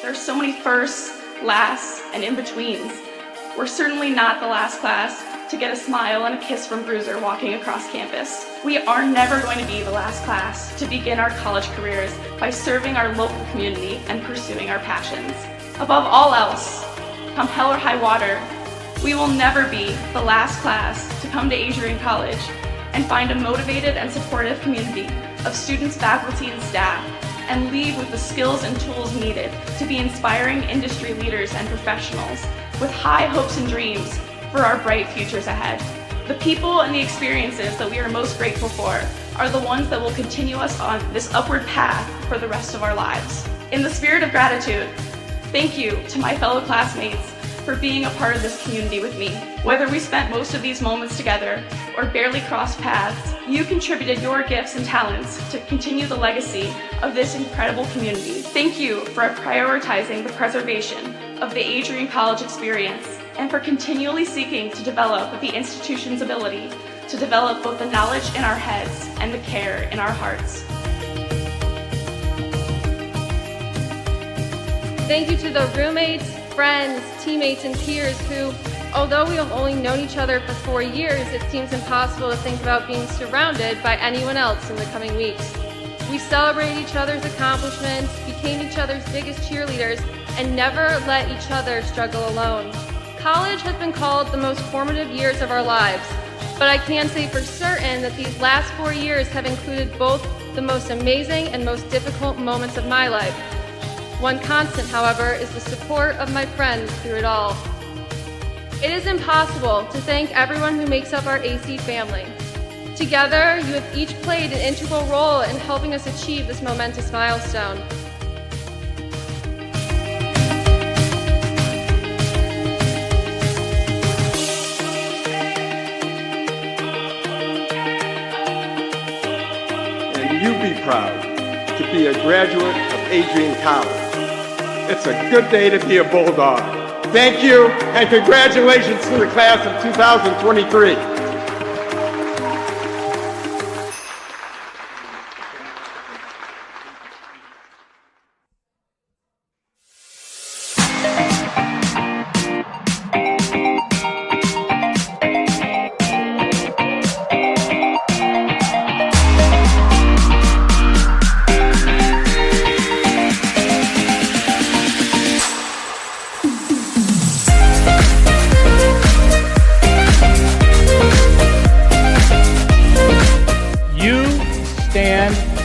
There are so many firsts, lasts, and in-betweens. We're certainly not the last class to get a smile and a kiss from Bruiser walking across campus. We are never going to be the last class to begin our college careers by serving our local community and pursuing our passions. Above all else, come hell or high water, we will never be the last class to come to Adrian College and find a motivated and supportive community of students, faculty, and staff, and leave with the skills and tools needed to be inspiring industry leaders and professionals with high hopes and dreams for our bright futures ahead. The people and the experiences that we are most grateful for are the ones that will continue us on this upward path for the rest of our lives. In the spirit of gratitude, thank you to my fellow classmates for being a part of this community with me. Whether we spent most of these moments together or barely crossed paths, you contributed your gifts and talents to continue the legacy of this incredible community. Thank you for prioritizing the preservation of the Adrian College experience and for continually seeking to develop the institution's ability to develop both the knowledge in our heads and the care in our hearts. Thank you to the roommates, friends, teammates, and peers who, although we have only known each other for 4 years, it seems impossible to think about being surrounded by anyone else in the coming weeks. We celebrated each other's accomplishments, became each other's biggest cheerleaders, and never let each other struggle alone. College has been called the most formative years of our lives, but I can say for certain that these last 4 years have included both the most amazing and most difficult moments of my life. One constant, however, is the support of my friends through it all. It is impossible to thank everyone who makes up our AC family. Together, you have each played an integral role in helping us achieve this momentous milestone. And you be proud to be a graduate of Adrian College. It's a good day to be a Bulldog. Thank you, and congratulations to the class of 2023.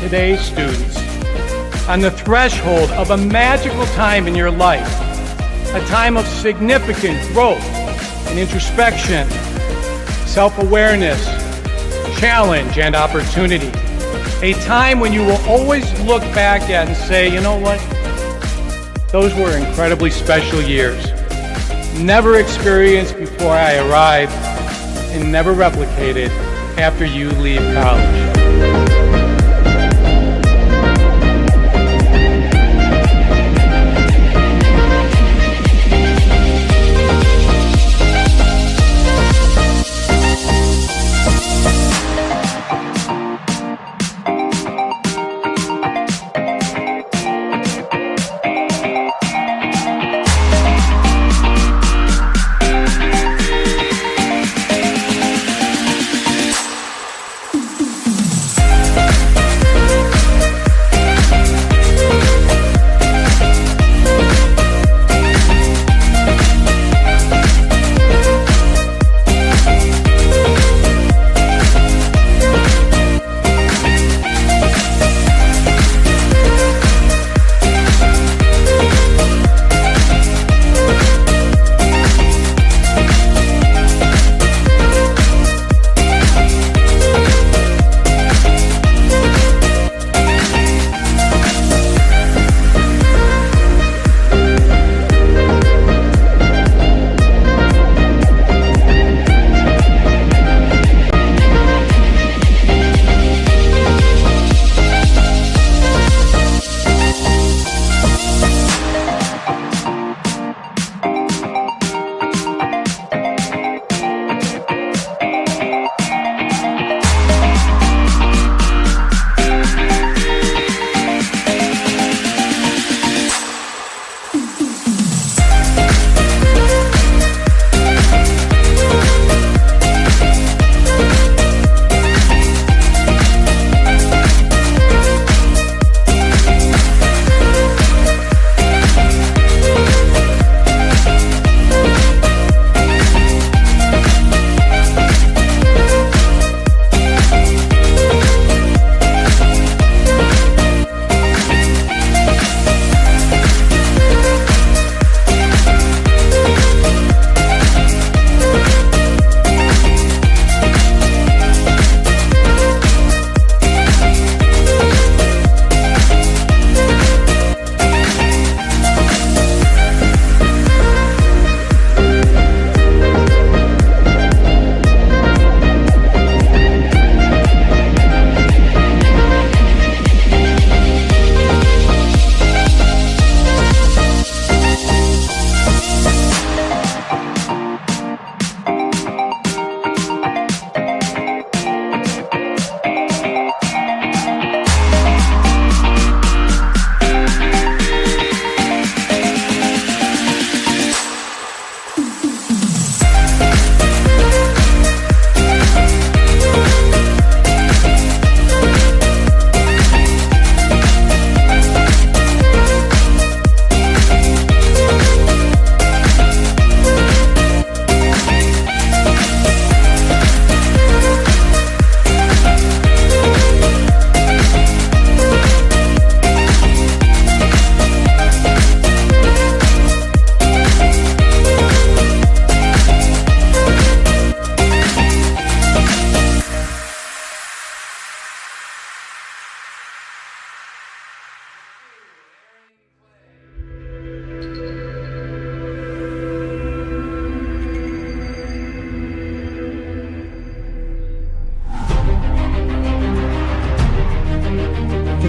Today's students on the threshold of a magical time in your life, a time of significant growth and introspection, self-awareness, challenge, and opportunity. A time when you will always look back at and say, you know what? Those were incredibly special years. Never experienced before I arrived and never replicated after you leave college.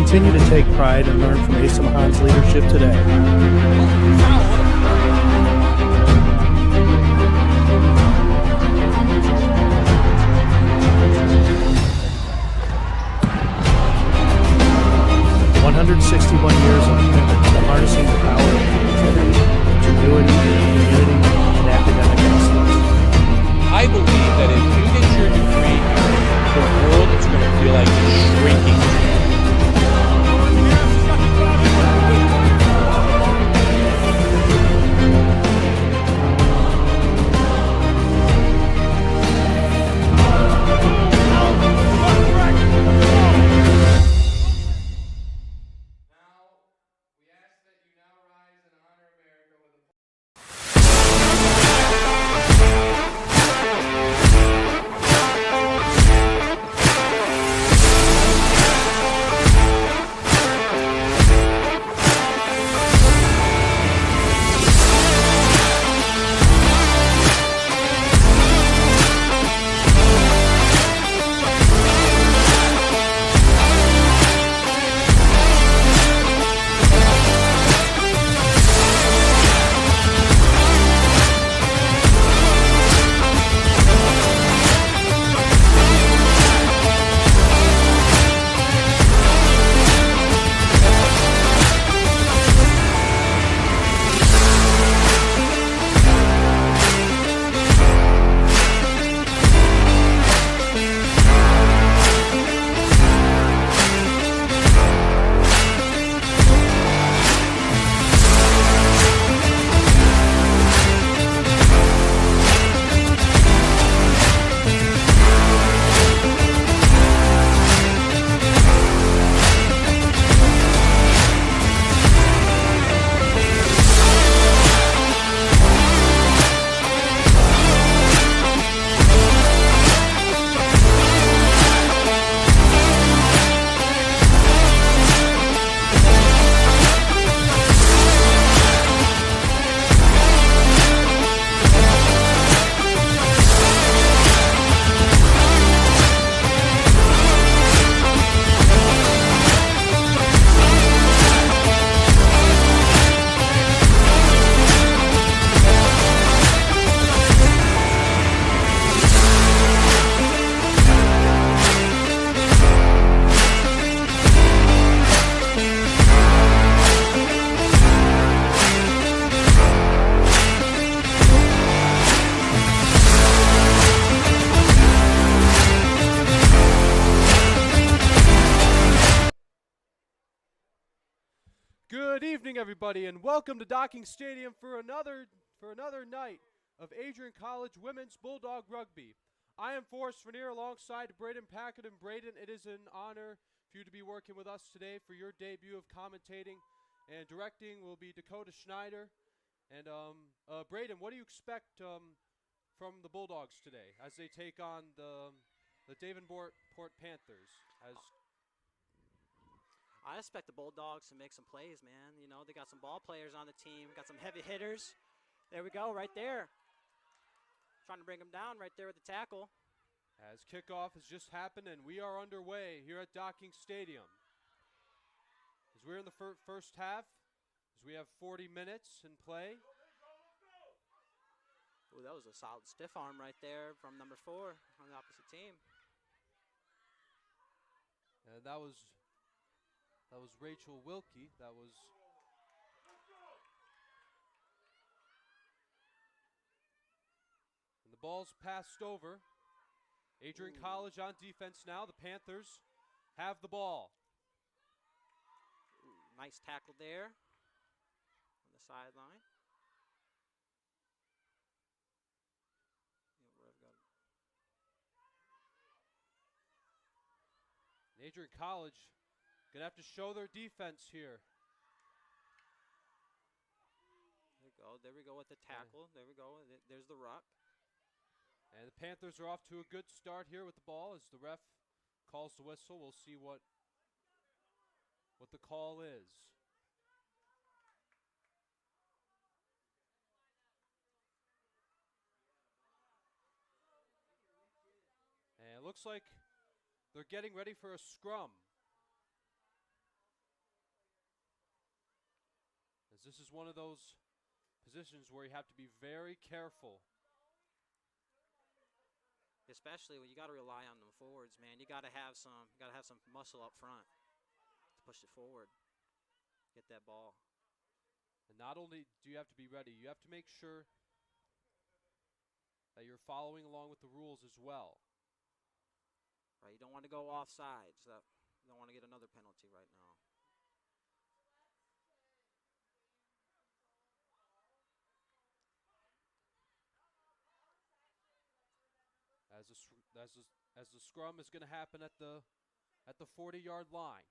continue to take pride and learn from Asa Mahan's leadership today. 161 years of commitment to harnessing the power of creativity, ingenuity, community, and academic excellence. I believe that if you get your degree, the world is going to feel like it's shrinking to you. Good evening, everybody, and welcome to Docking Stadium for another night of Adrian College Women's Bulldog Rugby. I am Forrest Vernier alongside Braden Packard. And Braden, it is an honor for you to be working with us today for your debut of commentating, and directing will be Dakota Schneider. And Braden, what do you expect from the Bulldogs today as they take on the Davenport Panthers? I expect the Bulldogs to make some plays, man. You know, they got some ball players on the team, got some heavy hitters. There we go, right there. Trying to bring them down right there with the tackle. As kickoff has just happened, and we are underway here at Docking Stadium. As we're in the first half, as we have 40 minutes in play. Ooh, that was a solid stiff arm right there from number 4 on the opposite team. And that was Rachel Wilkie. And the ball's passed over. Adrian College on defense now. The Panthers have the ball. Ooh, nice tackle there on the sideline. And Adrian College gonna have to show their defense here. There we go with the tackle. There we go. There's the ruck. And the Panthers are off to a good start here with the ball as the ref calls the whistle. We'll see what the call is. And it looks like they're getting ready for a scrum. As this is one of those positions where you have to be very careful. Especially when you got to rely on the forwards, man. You got to have some muscle up front to push it forward, get that ball. And not only do you have to be ready, you have to make sure that you're following along with the rules as well. Right, you don't want to go offside, so you don't want to get another penalty right now. As the scrum is going to happen at the 40-yard line.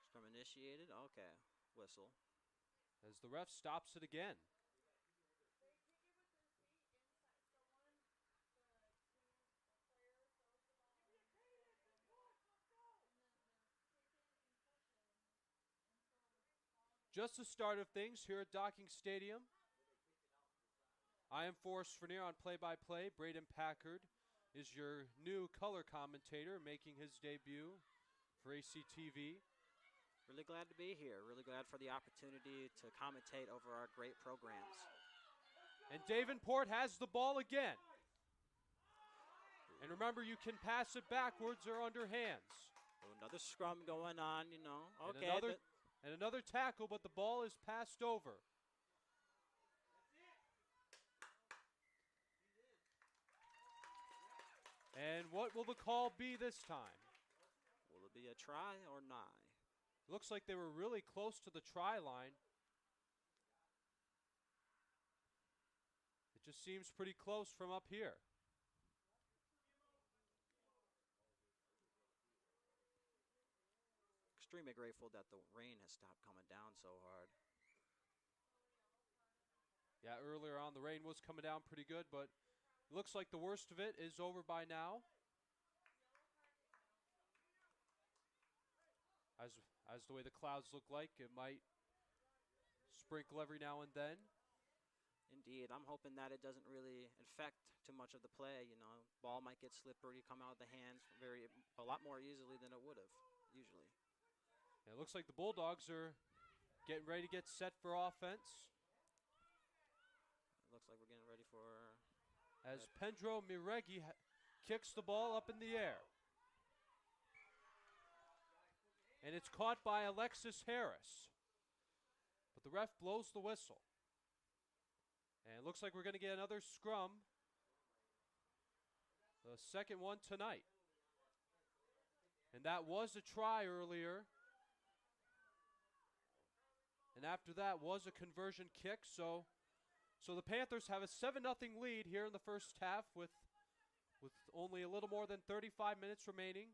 Scrum initiated. Okay, whistle. As the ref stops it again. Just the start of things here at Docking Stadium. I am Forrest Vernier on play-by-play. Braden Packard is your new color commentator making his debut for ACTV. Really glad to be here. Really glad for the opportunity to commentate over our great programs. And Davenport has the ball again. And remember, you can pass it backwards or under hands. Oh, another scrum going on, you know. Okay. And another tackle, but the ball is passed over. And what will the call be this time? Will it be a try or nigh? Looks like they were really close to the try line. It just seems pretty close from up here. Extremely grateful that the rain has stopped coming down so hard. Yeah, earlier on the rain was coming down pretty good, but it looks like the worst of it is over by now. As the way the clouds look like, it might sprinkle every now and then. Indeed, I'm hoping that it doesn't really affect too much of the play. You know, ball might get slippery, come out of the hands a lot more easily than it would have usually. And it looks like the Bulldogs are getting ready to get set for offense. It looks like we're getting ready for... As Pendro Miregi kicks the ball up in the air. And it's caught by Alexis Harris. But the ref blows the whistle. And it looks like we're going to get another scrum. The second one tonight. And that was a try earlier. And after that was a conversion kick. So the Panthers have a 7-0 lead here in the first half with only a little more than 35 minutes remaining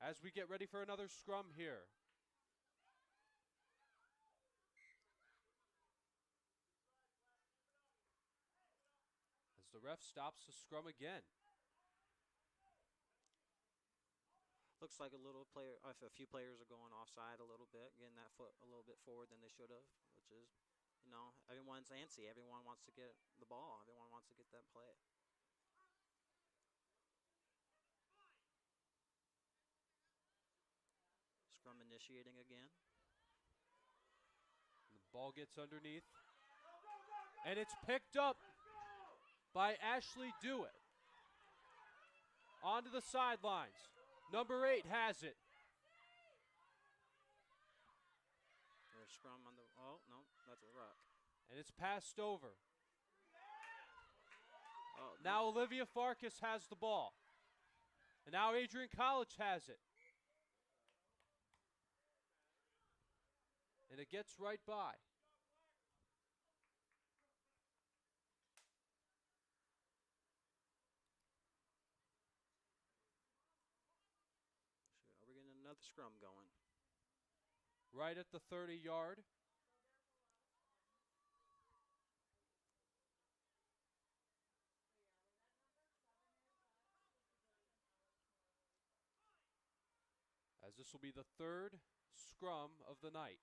as we get ready for another scrum here. As the ref stops the scrum again. Looks like a few players are going offside a little bit, getting that foot a little bit forward than they should have, which is, you know, everyone's antsy. Everyone wants to get the ball. Everyone wants to get that play. Scrum initiating again. And the ball gets underneath. And it's picked up by Ashley Dewitt. Onto the sidelines. Number 8 has it. There's scrum on the... Oh, no, that's a ruck. And it's passed over. Oh, now Olivia Farkas has the ball. And now Adrian College has it. And it gets right by. Are we getting another scrum going? Right at the 30-yard. As this will be the third scrum of the night.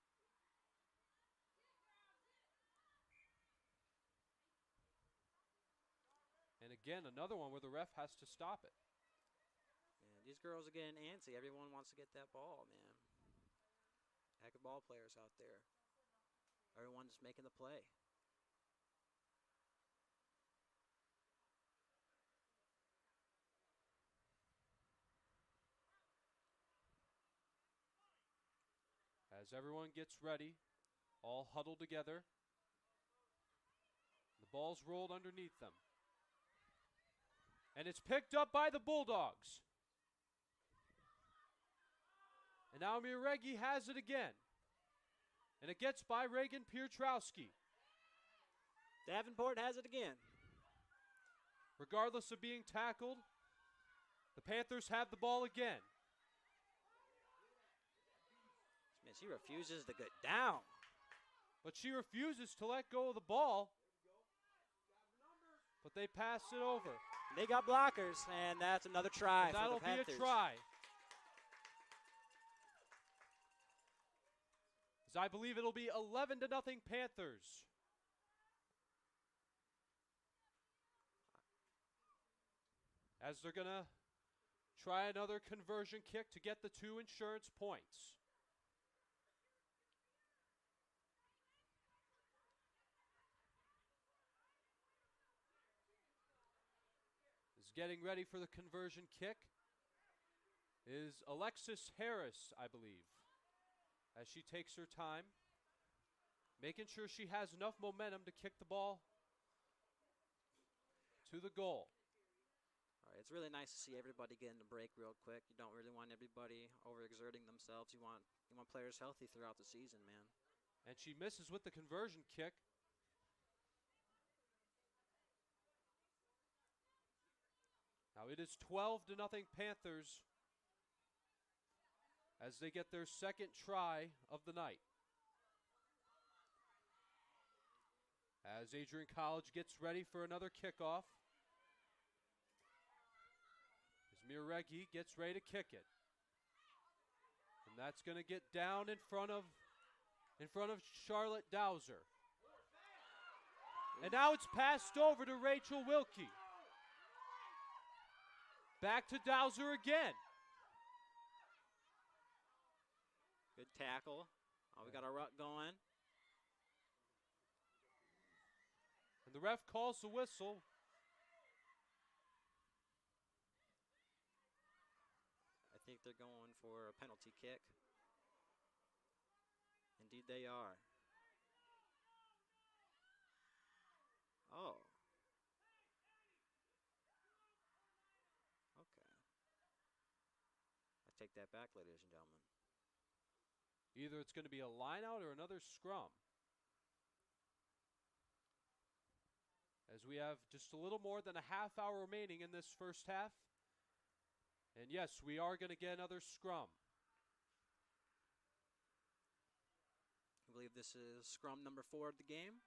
And again, another one where the ref has to stop it. Man, these girls are getting antsy. Everyone wants to get that ball, man. Heck of ball players out there. Everyone's making the play. As everyone gets ready, all huddled together, the ball's rolled underneath them. And it's picked up by the Bulldogs. And now Miregi has it again. And it gets by Reagan Piotrowski. Davenport has it again. Regardless of being tackled, the Panthers have the ball again. Man, she refuses to get down. But she refuses to let go of the ball. But they pass it over. They got blockers, and that's another try And for that'll the Panthers. be a try. As I believe it'll be 11-0 Panthers. As they're going to try another conversion kick to get the 2 insurance points. Is getting ready for the conversion kick is Alexis Harris, I believe, as she takes her time, making sure she has enough momentum to kick the ball to the goal. All right, it's really nice to see everybody getting a break real quick. You don't really want everybody overexerting themselves. You want players healthy throughout the season, man. And she misses with the conversion kick. Now it is 12-0 Panthers as they get their second try of the night. As Adrian College gets ready for another kickoff. As Miregi gets ready to kick it. And that's going to get down in front of Charlotte Dowser. And now it's passed over to Rachel Wilkie. Back to Dowser again. Good tackle. Oh, we got a ruck going. And the ref calls the whistle. I think they're going for a penalty kick. Indeed they are. Oh. Okay. I take that back, ladies and gentlemen. Either it's going to be a line out or another scrum. As we have just a little more than a half hour remaining in this first half. And yes, we are going to get another scrum. I believe this is scrum number 4 of the game.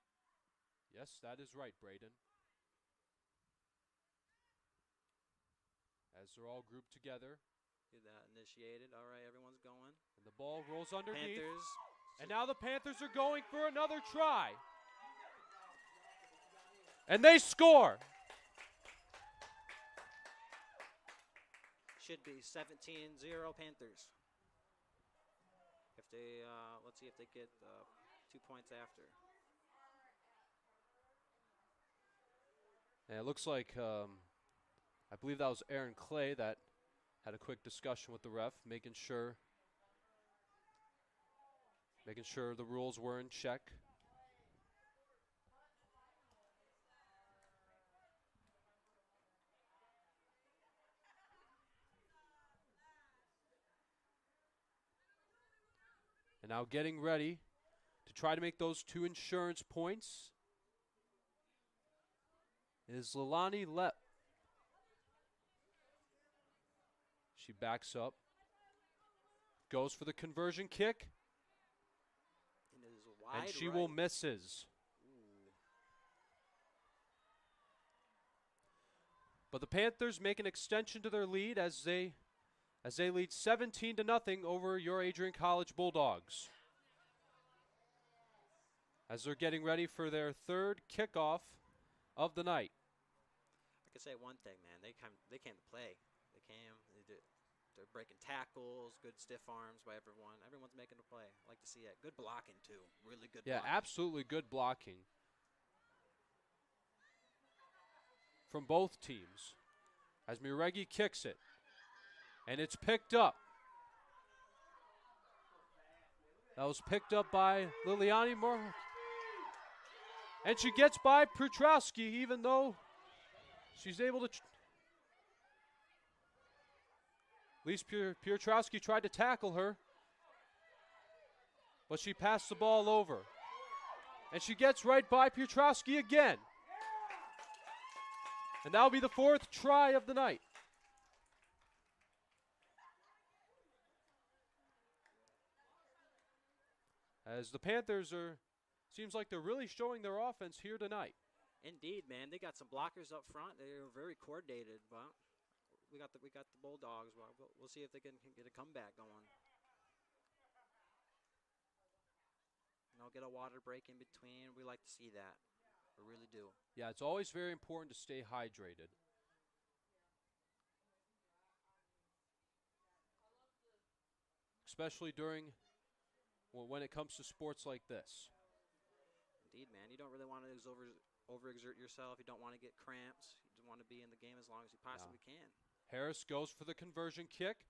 Yes, that is right, Braden. As they're all grouped together. Get that initiated. All right, everyone's going. And the ball rolls underneath. Panthers. And now the Panthers are going for another try. And they score. Should be 17-0 Panthers. If they, let's see if they get 2 points after. And it looks like, I believe that was Aaron Clay that had a quick discussion with the ref, making sure the rules were in check. And now getting ready to try to make those 2 insurance points is Leilani Lepp. She backs up, goes for the conversion kick, And, it is wide and she right. will misses. Ooh. But the Panthers make an extension to their lead as they lead 17-0 over your Adrian College Bulldogs. As they're getting ready for their third kickoff of the night. I can say one thing, man. They came to play. They came. They're breaking tackles, good stiff arms by everyone. Everyone's making a play. I like to see it. Good blocking, too. Really good Yeah, blocking. absolutely good blocking from both teams as Miregi kicks it. And it's picked up. That was picked up by Liliani Moore. And she gets by Piotrowski, even though she's able to... At least Piotrowski tried to tackle her. But she passed the ball over. And she gets right by Piotrowski again. And that'll be the 4th try of the night. As the Panthers seems like they're really showing their offense here tonight. Indeed, man. They got some blockers up front. They were very coordinated, but we got the Bulldogs. Well, we'll see if they can get a comeback going. Get a water break in between. We like to see that. We really do. Yeah, it's always very important to stay hydrated. Especially when it comes to sports like this. Indeed, man. You don't really want to overexert yourself. You don't want to get cramps. You just want to be in the game as long as you possibly can. Harris goes for the conversion kick.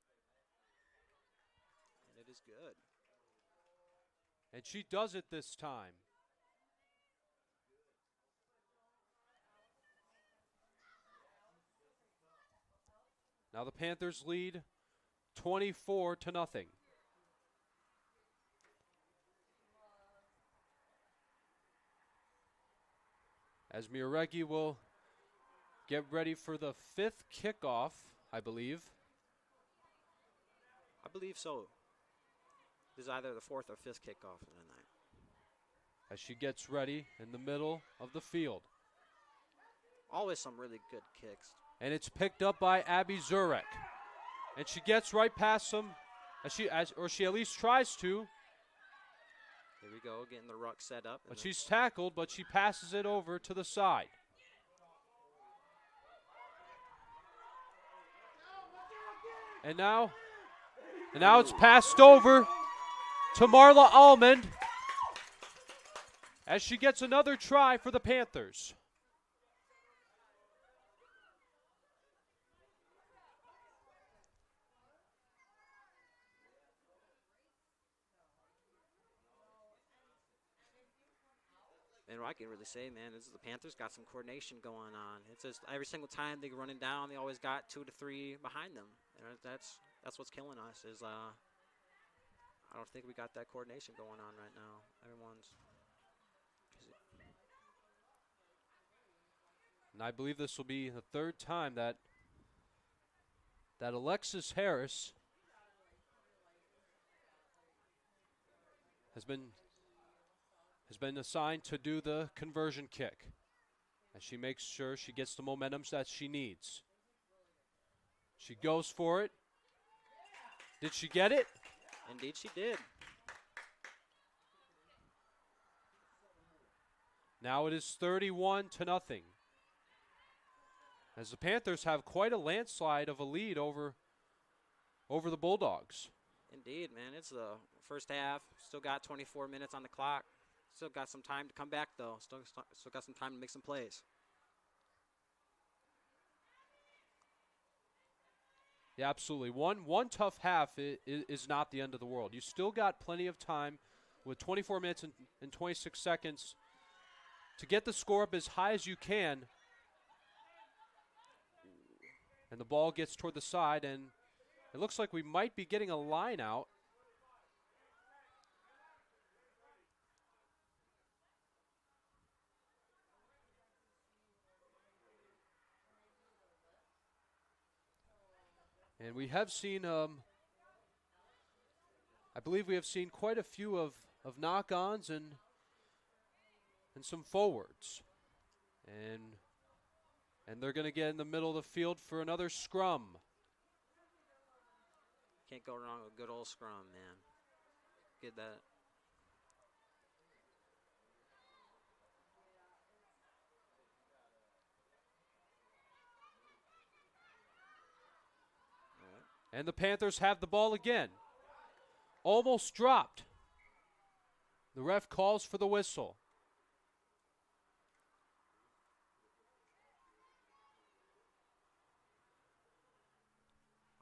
And it is good. And she does it this time. Now the Panthers lead 24-0. As Miregi will get ready for the 5th kickoff, I believe. I believe so. This is either the 4th or 5th kickoff of the night. As she gets ready in the middle of the field. Always some really good kicks. And it's picked up by Abby Zurek. And she gets right past them, or she at least tries to. Here we go, getting the ruck set up. But she's tackled, but she passes it over to the side. And now it's passed over to Marla Almond as she gets another try for the Panthers. And what I can really say, man, is the Panthers got some coordination going on. It's just every single time they're running down, they always got 2 to 3 behind them. And that's what's killing us. I don't think we got that coordination going on right now. And I believe this will be the 3rd time that Alexis Harris has been assigned to do the conversion kick. And she makes sure she gets the momentum that she needs. She goes for it. Did she get it? Indeed she did. Now it is 31-0. As the Panthers have quite a landslide of a lead over the Bulldogs. Indeed, man. It's the first half. Still got 24 minutes on the clock. Still got some time to come back, though. Still got some time to make some plays. Yeah, absolutely. One tough half is not the end of the world. You still got plenty of time with 24 minutes and 26 seconds to get the score up as high as you can. And the ball gets toward the side, and it looks like we might be getting a line out. And we have seen, I believe we have seen quite a few of knock-ons and some forwards. And they're going to get in the middle of the field for another scrum. Can't go wrong with good old scrum, man. Get that. And the Panthers have the ball again. Almost dropped. The ref calls for the whistle.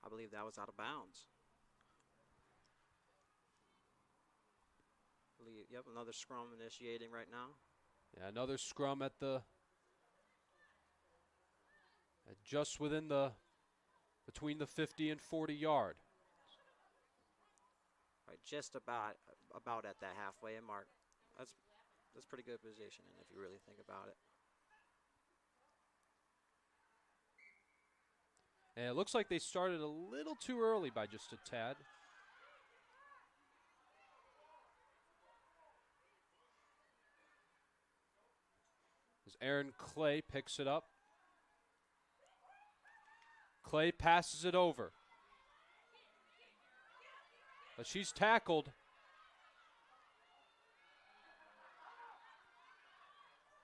I believe that was out of bounds. Yep, another scrum initiating right now. Yeah, another scrum at just within between the 50 and 40 yard. Right, just about at that halfway mark. That's pretty good positioning if you really think about it. And it looks like they started a little too early by just a tad. As Aaron Clay picks it up. Clay passes it over. But she's tackled.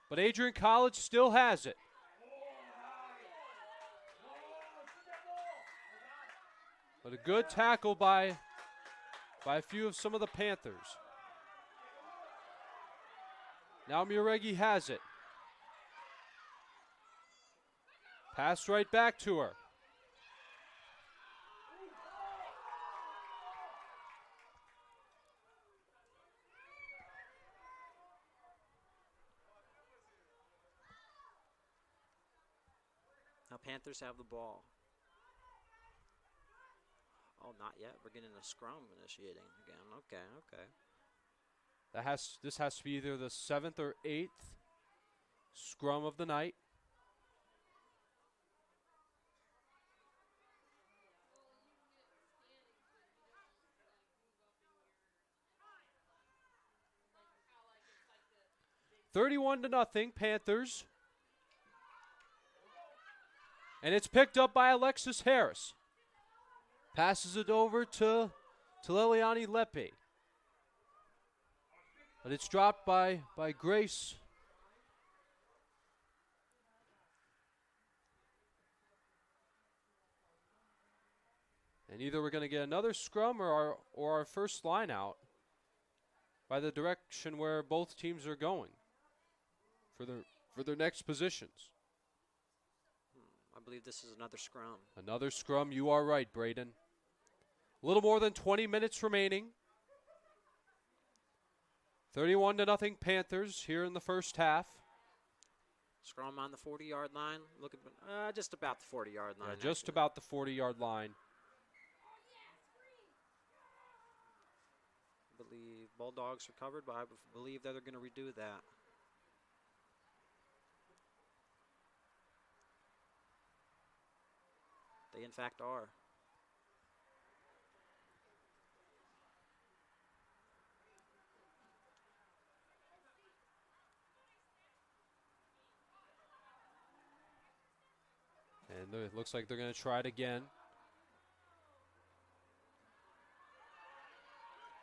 But Adrian College still has it. But a good tackle by a few of some of the Panthers. Now Muregi has it. Pass right back to her. Now Panthers have the ball. Oh, not yet. We're getting a scrum initiating again. Okay. This has to be either the 7th or 8th scrum of the night. $31-0 Panthers. And it's picked up by Alexis Harris. Passes it over to Liliani Lepe. But it's dropped by Grace. And either we're going to get another scrum or our first line out by the direction where both teams are going for their next positions. I believe this is another scrum. Another scrum, you are right, Braden. A little more than 20 minutes remaining. 31-0 Panthers here in the first half. Scrum on the 40-yard line. Looking just about the 40-yard line. Yeah, just about the 40-yard line. I believe Bulldogs recovered, but I believe that they're going to redo that. They in fact are. And it looks like they're going to try it again.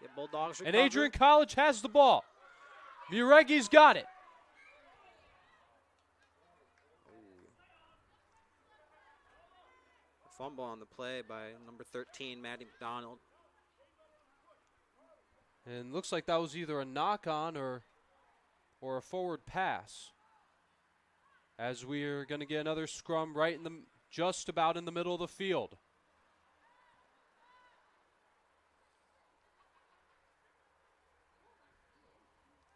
Yeah, Bulldogs recovered. And Adrian College has the ball. Muregi's got it. A fumble on the play by number 13, Maddie McDonald. And looks like that was either a knock-on or a forward pass. As we are going to get another scrum right just about in the middle of the field.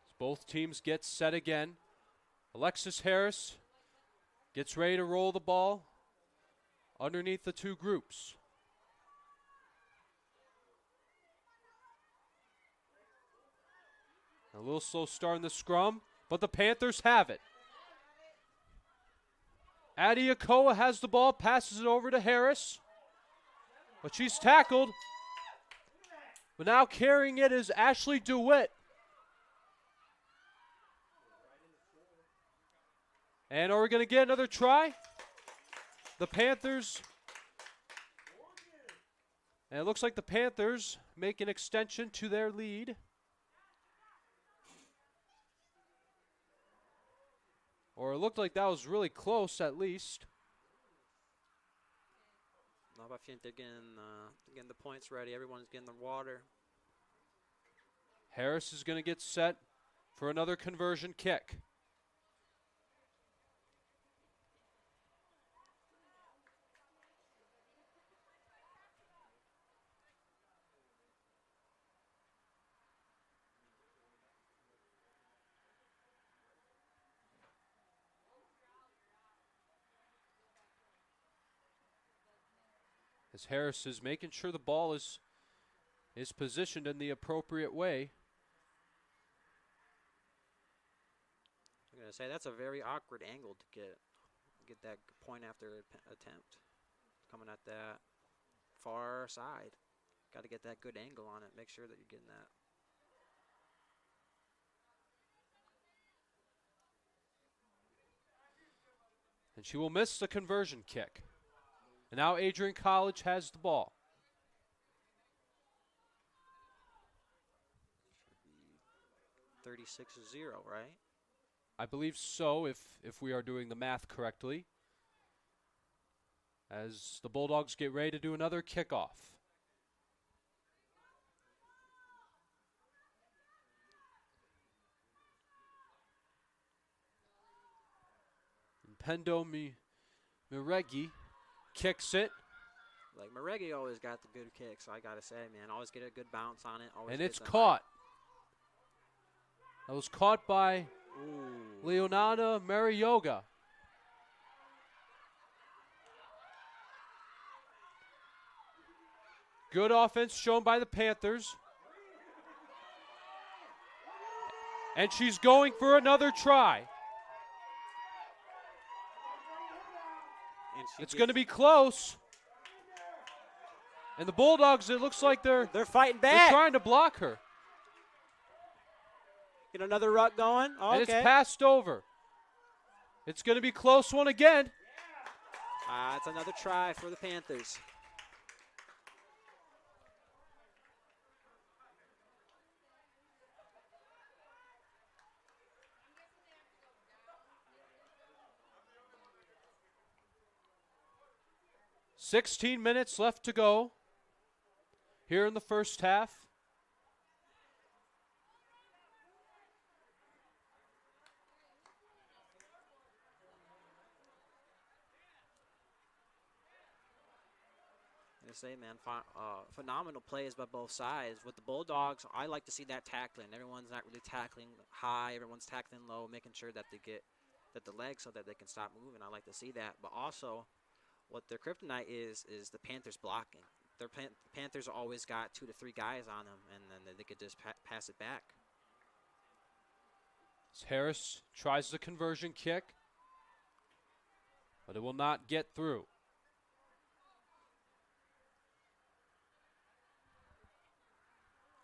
As both teams get set again. Alexis Harris gets ready to roll the ball underneath the two groups. A little slow start in the scrum, but the Panthers have it. Addie Akoa has the ball, passes it over to Harris. But she's tackled. But now carrying it is Ashley DeWitt. And are we going to get another try? The Panthers. And it looks like the Panthers make an extension to their lead. Or it looked like that was really close, at least. No, I think they're getting the points ready. Everyone's getting the water. Harris is going to get set for another conversion kick. As Harris is making sure the ball is positioned in the appropriate way. I'm going to say that's a very awkward angle to get that point after attempt. Coming at that far side. Got to get that good angle on it. Make sure that you're getting that. And she will miss the conversion kick. And now Adrian College has the ball. 36-0, right? I believe so, if we are doing the math correctly. As the Bulldogs get ready to do another kickoff. And Pendo Miregi kicks it. Like, Maregi always got the good kicks, so I got to say, man, always get a good bounce on it. And it's caught. That was caught by Leonardo Marioga. Good offense shown by the Panthers. And she's going for another try. It's going to be close. And the Bulldogs, it looks like they're fighting back. They're trying to block her. Get another ruck going. Okay. And it's passed over. It's going to be close one again. It's another try for the Panthers. "16 minutes left to go here in the first half. I say, man, phenomenal plays by both sides. With the Bulldogs, I like to see that tackling. Everyone's not really tackling high. Everyone's tackling low, making sure that they get the legs so that they can stop moving. I like to see that. But also, what their kryptonite is the Panthers blocking. Their Panthers always got 2 to 3 guys on them, and then they could just pass it back. As Harris tries the conversion kick, but it will not get through.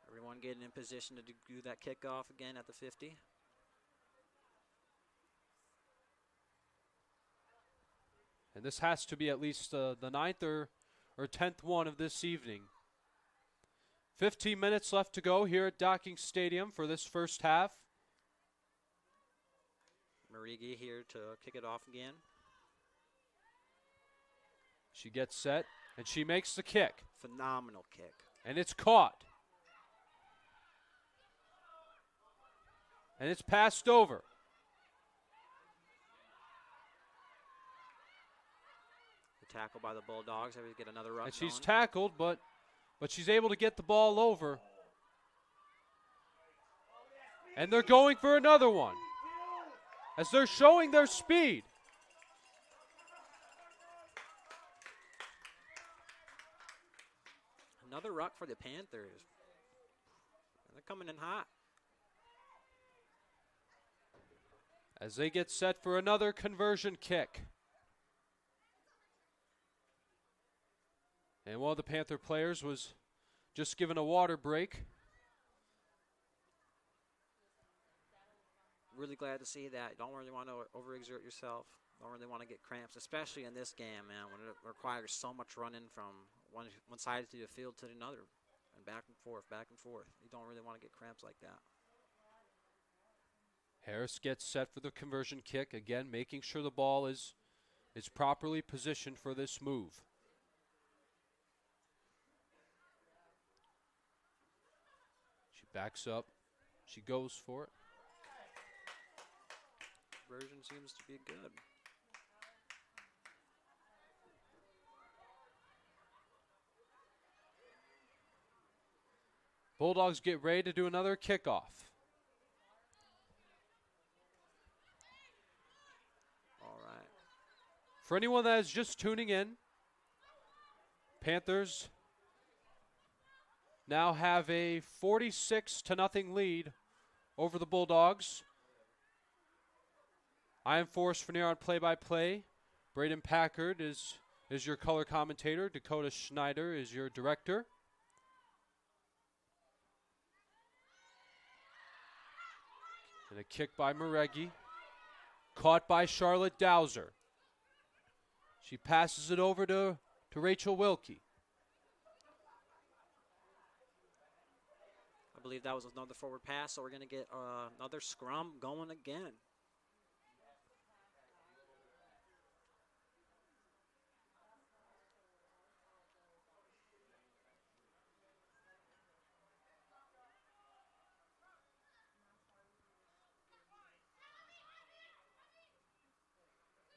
Everyone getting in position to do that kickoff again at the 50. And this has to be at least the 9th or 10th one of this evening. 15 minutes left to go here at Docking Stadium for this first half. Marigi here to kick it off again. She gets set, and she makes the kick. Phenomenal kick. And it's caught. And it's passed over. The tackle by the Bulldogs. Maybe get another ruck. And she's going. tackled, but she's able to get the ball over. And they're going for another one, as they're showing their speed. Another ruck for the Panthers. They're coming in hot. As they get set for another conversion kick. And one of the Panther players was just given a water break. Really glad to see that. Don't really want to overexert yourself. Don't really want to get cramps, especially in this game, man, when it requires so much running from one side to the field to another, and back and forth, back and forth. You don't really want to get cramps like that. Harris gets set for the conversion kick, again making sure the ball is properly positioned for this move. Backs up. She goes for it. Version seems to be good. Bulldogs get ready to do another kickoff. All right. For anyone that is just tuning in, Panthers now have a 46-0 lead over the Bulldogs. I am Forrest Vernier on play-by-play. Braden Packard is your color commentator. Dakota Schneider is your director. And a kick by Maregi. Caught by Charlotte Dowser. She passes it over to Rachel Wilkie. I believe that was another forward pass, so we're going to get another scrum going again.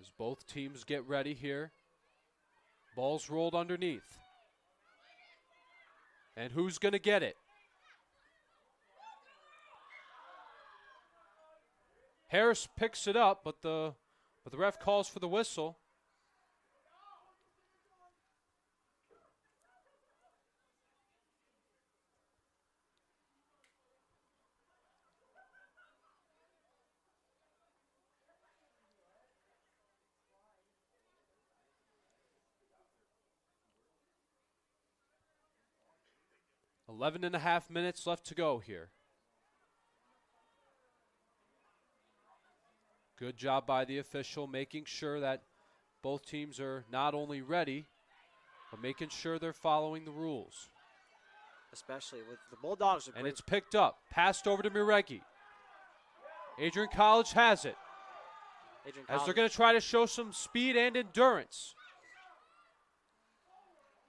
As both teams get ready here. Ball's rolled underneath. And who's going to get it? Harris picks it up, but the ref calls for the whistle. Eleven and a half minutes left to go here. Good job by the official making sure that both teams are not only ready, but making sure they're following the rules. Especially with the Bulldogs. And it's picked up, passed over to Miregi. Adrian College has it. As they're going to try to show some speed and endurance.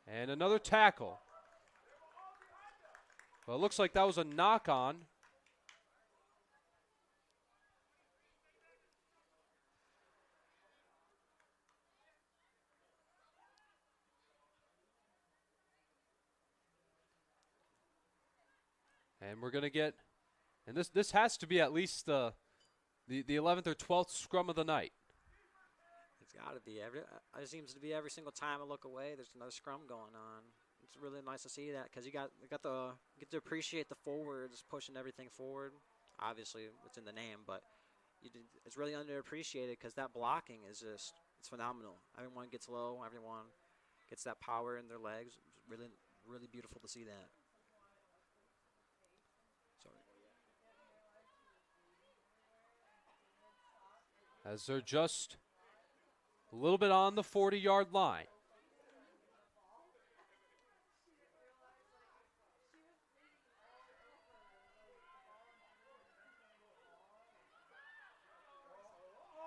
And another tackle. Well, it looks like that was a knock-on. And we're going to get, and this has to be at least the 11th or 12th scrum of the night. It's got to be. It seems to be every single time I look away, there's another scrum going on. It's really nice to see that because you get to appreciate the forwards pushing everything forward. Obviously, it's in the name, but it's really underappreciated because that blocking is it's phenomenal. Everyone gets low. Everyone gets that power in their legs. It's really, really beautiful to see that. As they're just a little bit on the 40-yard line.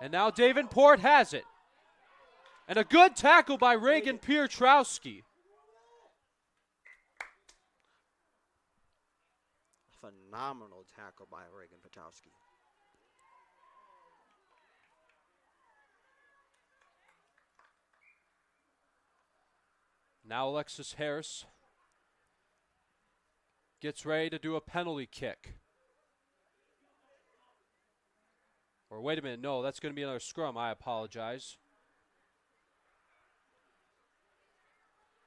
And now Davenport has it. And a good tackle by Reagan Piotrowski. Phenomenal tackle by Reagan Piotrowski. Now Alexis Harris gets ready to do a penalty kick. Or wait a minute, no, that's going to be another scrum. I apologize.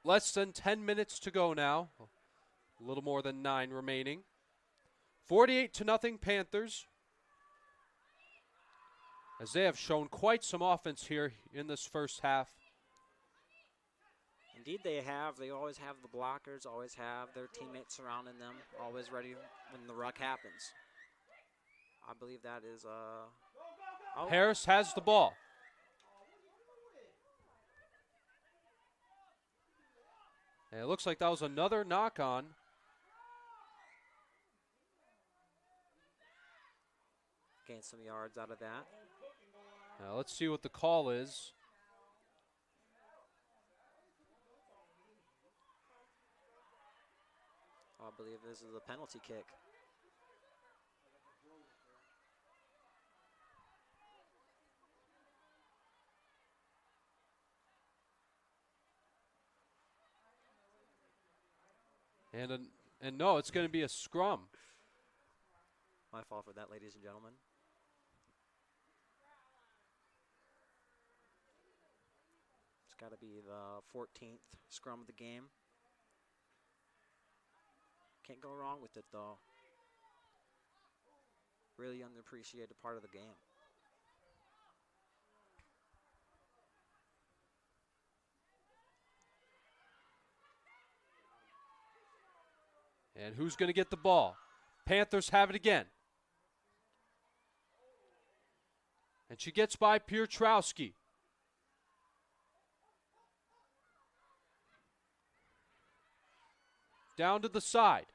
Less than 10 minutes to go now. A little more than 9 remaining. 48-0 Panthers. As they have shown quite some offense here in this first half. Indeed they have. They always have the blockers, always have their teammates surrounding them, always ready when the ruck happens. I believe that is Harris has the ball. And it looks like that was another knock-on. Gain some yards out of that. Now let's see what the call is. I believe this is a penalty kick. And no, it's going to be a scrum. My fault for that, ladies and gentlemen. It's got to be the 14th scrum of the game. Can't go wrong with it, though. Really underappreciated part of the game. And who's going to get the ball? Panthers have it again. And she gets by Piotrowski. Down to the side.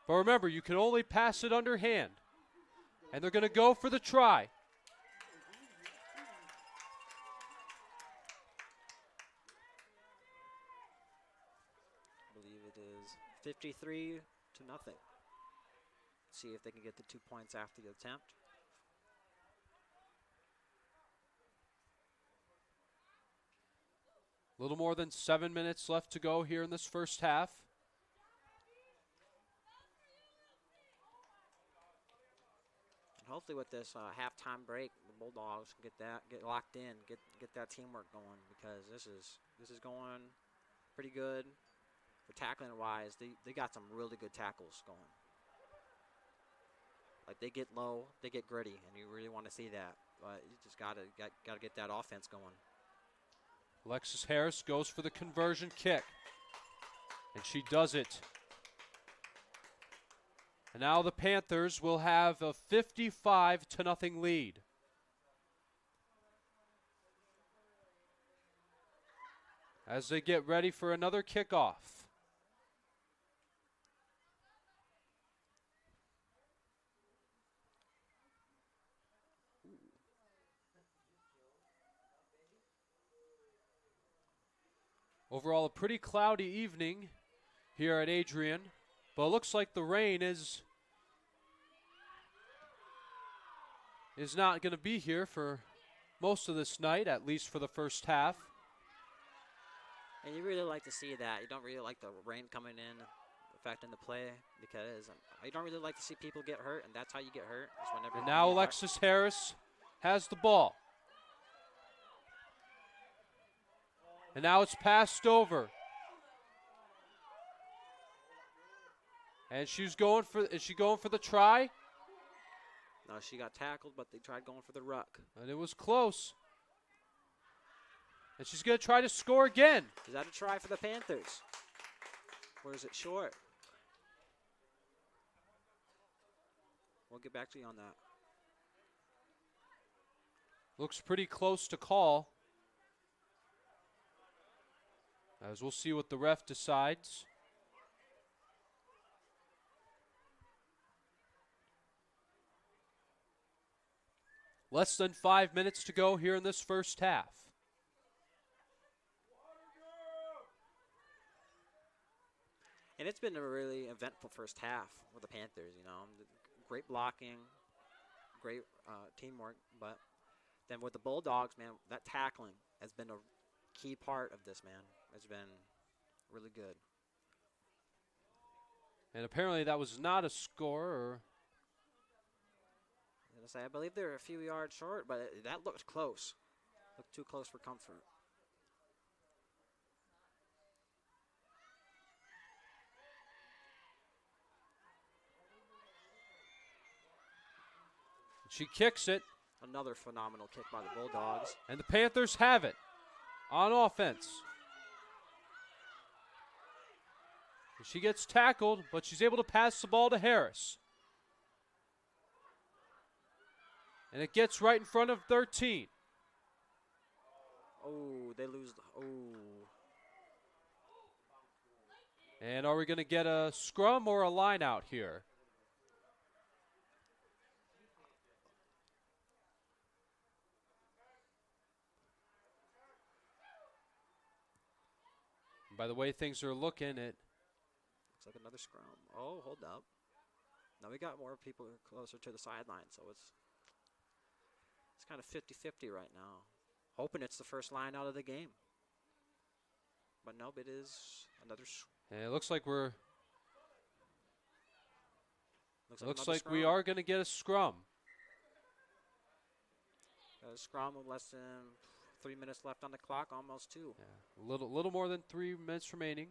But remember, you can only pass it underhand. And they're going to go for the try. I believe it is 53-0. See if they can get the 2 points after the attempt. A little more than 7 minutes left to go here in this first half. And hopefully with this halftime break, the Bulldogs can get locked in, get that teamwork going, because this is going pretty good. For tackling wise, they got some really good tackles going. Like, they get low, they get gritty, and you really want to see that. But you just gotta get that offense going. Alexis Harris goes for the conversion kick. And she does it. And now the Panthers will have a 55-0 lead. As they get ready for another kickoff. Overall, a pretty cloudy evening here at Adrian, but it looks like the rain is not going to be here for most of this night, at least for the first half. And you really like to see that. You don't really like the rain coming in, affecting the play, because you don't really like to see people get hurt, and that's how you get hurt. And now Alexis Harris has the ball. And now it's passed over. And is she going for the try? No, she got tackled, but they tried going for the ruck. And it was close. And she's going to try to score again. Is that a try for the Panthers? Or is it short? We'll get back to you on that. Looks pretty close to call. As we'll see what the ref decides. Less than 5 minutes to go here in this first half. And it's been a really eventful first half with the Panthers, you know. Great blocking, great teamwork. But then with the Bulldogs, man, that tackling has been a key part of this, man. It's been really good. And apparently that was not a score. I believe they're a few yards short, but that looked close. Looked too close for comfort. She kicks it. Another phenomenal kick by the Bulldogs. And the Panthers have it on offense. She gets tackled, but she's able to pass the ball to Harris. And it gets right in front of 13. Oh, they lose. Oh. And are we going to get a scrum or a line out here? By the way things are looking, it looks like another scrum. Oh, hold up. Now we got more people closer to the sideline, so it's kind of 50-50 right now. Hoping it's the first line out of the game. But nope, it is another And it looks like Looks we scrum. are going to get a scrum. A scrum with less than 3 minutes left on the clock, almost 2. Yeah, a little more than 3 minutes remaining.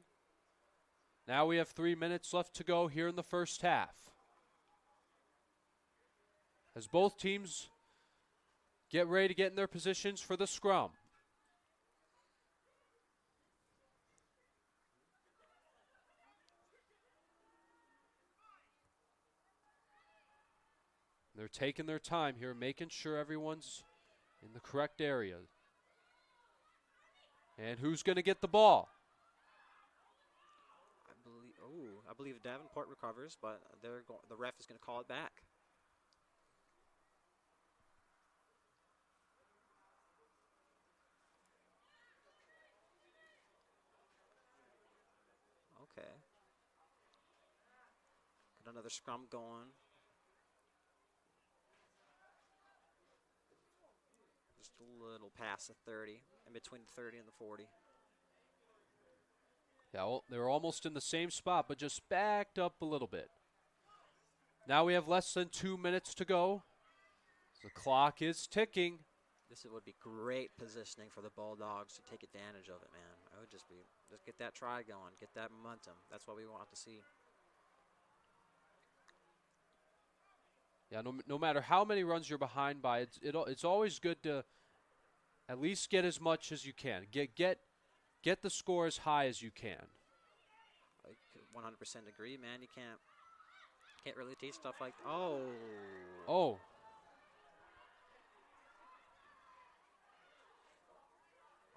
Now we have 3 minutes left to go here in the first half. As both teams get ready to get in their positions for the scrum. They're taking their time here, making sure everyone's in the correct area. And who's going to get the ball? I believe Davenport recovers, but the ref is going to call it back. Okay. Got another scrum going. Just a little past the 30, in between the 30 and the 40. Yeah, well, they're almost in the same spot, but just backed up a little bit. Now we have less than 2 minutes to go. The clock is ticking. This would be great positioning for the Bulldogs to take advantage of it, man. I would just get that try going, get that momentum. That's what we want to see. Yeah, no matter how many runs you're behind by, it's always good to at least get as much as you can. Get the score as high as you can. I 100% agree, man. You can't really teach stuff like oh. Oh.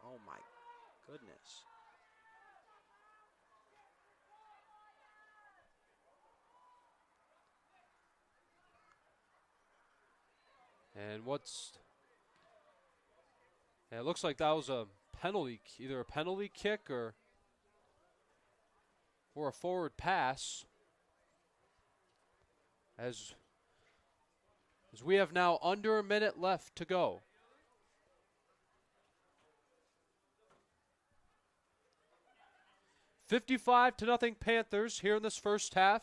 Oh my goodness. And it looks like that was a penalty, either a penalty kick or a forward pass. As we have now under a minute left to go. $55-0 Panthers here in this first half.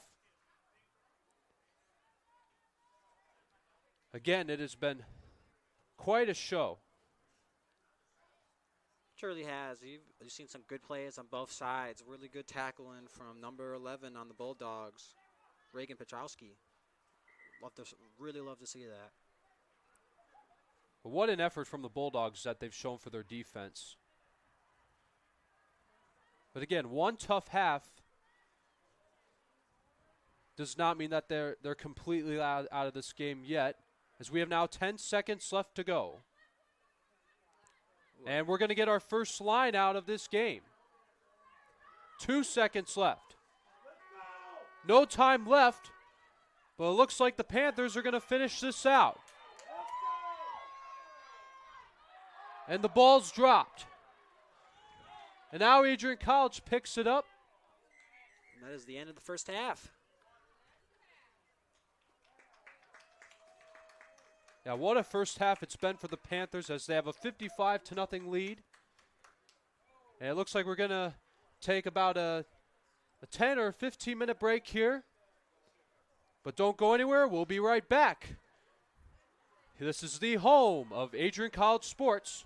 Again, it has been quite a show. Surely has. You've seen some good plays on both sides. Really good tackling from number 11 on the Bulldogs, Reagan Petrowski. Really love to see that. But what an effort from the Bulldogs that they've shown for their defense. But again, one tough half does not mean that they're completely out of this game yet, as we have now 10 seconds left to go. And we're going to get our first line out of this game. 2 seconds left. No time left, but it looks like the Panthers are going to finish this out. And the ball's dropped. And now Adrian College picks it up. And that is the end of the first half. Yeah, what a first half it's been for the Panthers as they have a 55-0 lead. And it looks like we're going to take about a 10 or 15 minute break here. But don't go anywhere. We'll be right back. This is the home of Adrian College Sports.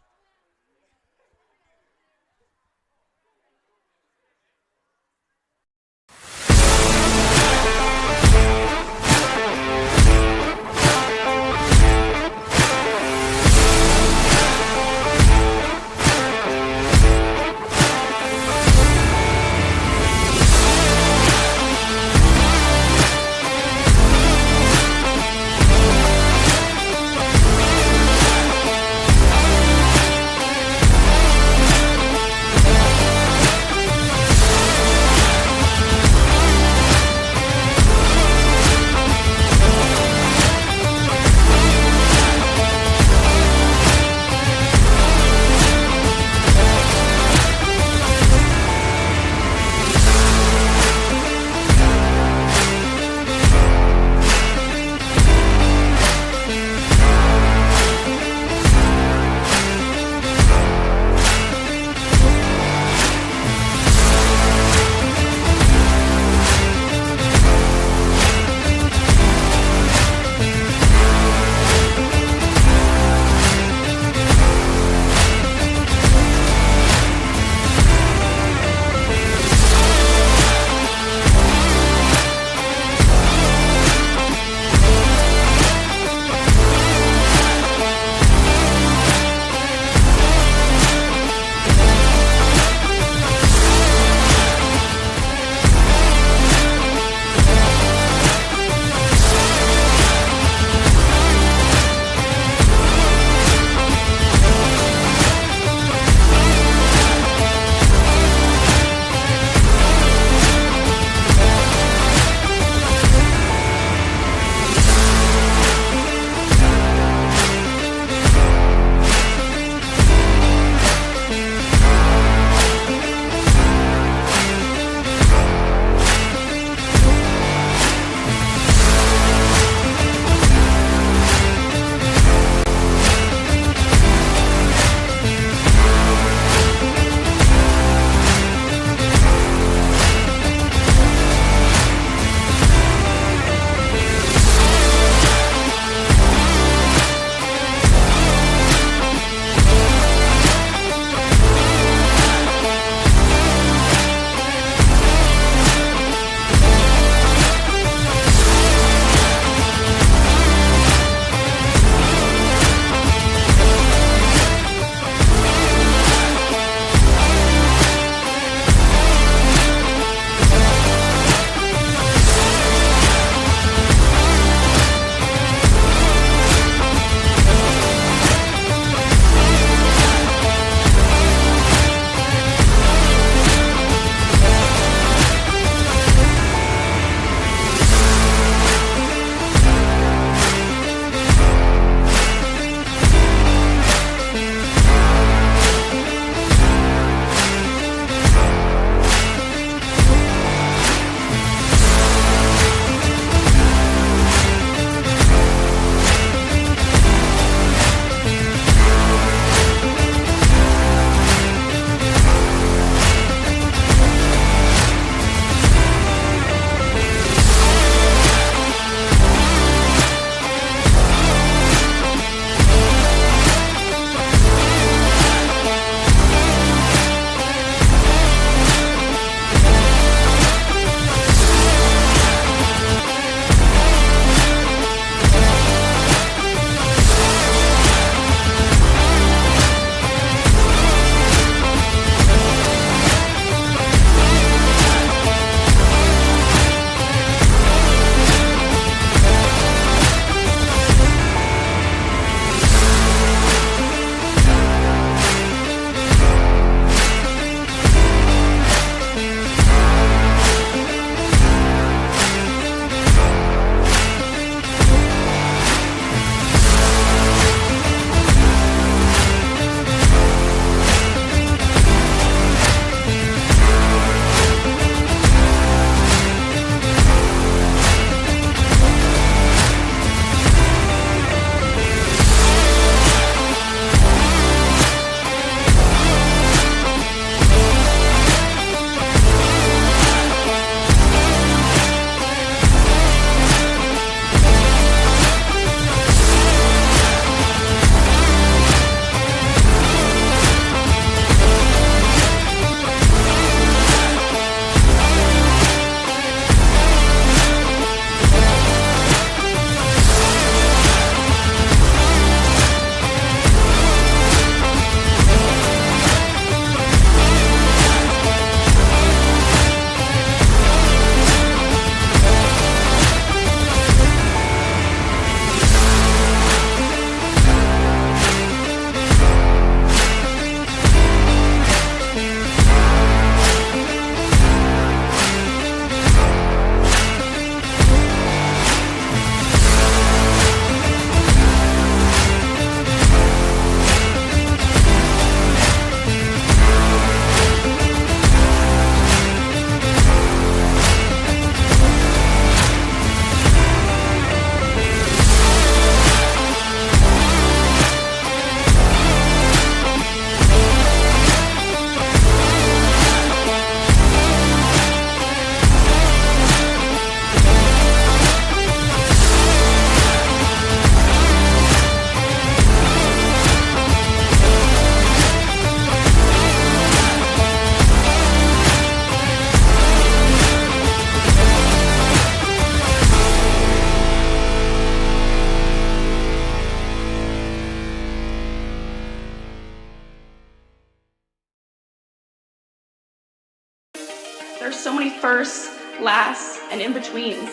firsts, lasts, and in-betweens.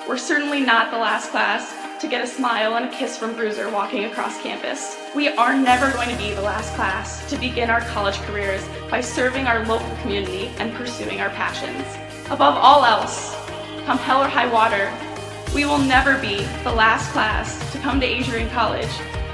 We're certainly not the last class to get a smile and a kiss from Bruiser walking across campus. We are never going to be the last class to begin our college careers by serving our local community and pursuing our passions. Above all else, come hell or high water, we will never be the last class to come to Adrian College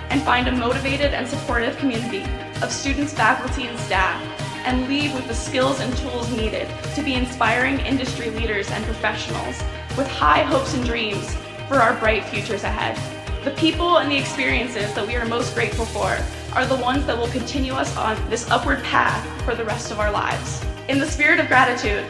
and find a motivated and supportive community of students, faculty, and staff, and leave with the skills and tools needed to be inspiring industry leaders and professionals with high hopes and dreams for our bright futures ahead. The people and the experiences that we are most grateful for are the ones that will continue us on this upward path for the rest of our lives. In the spirit of gratitude,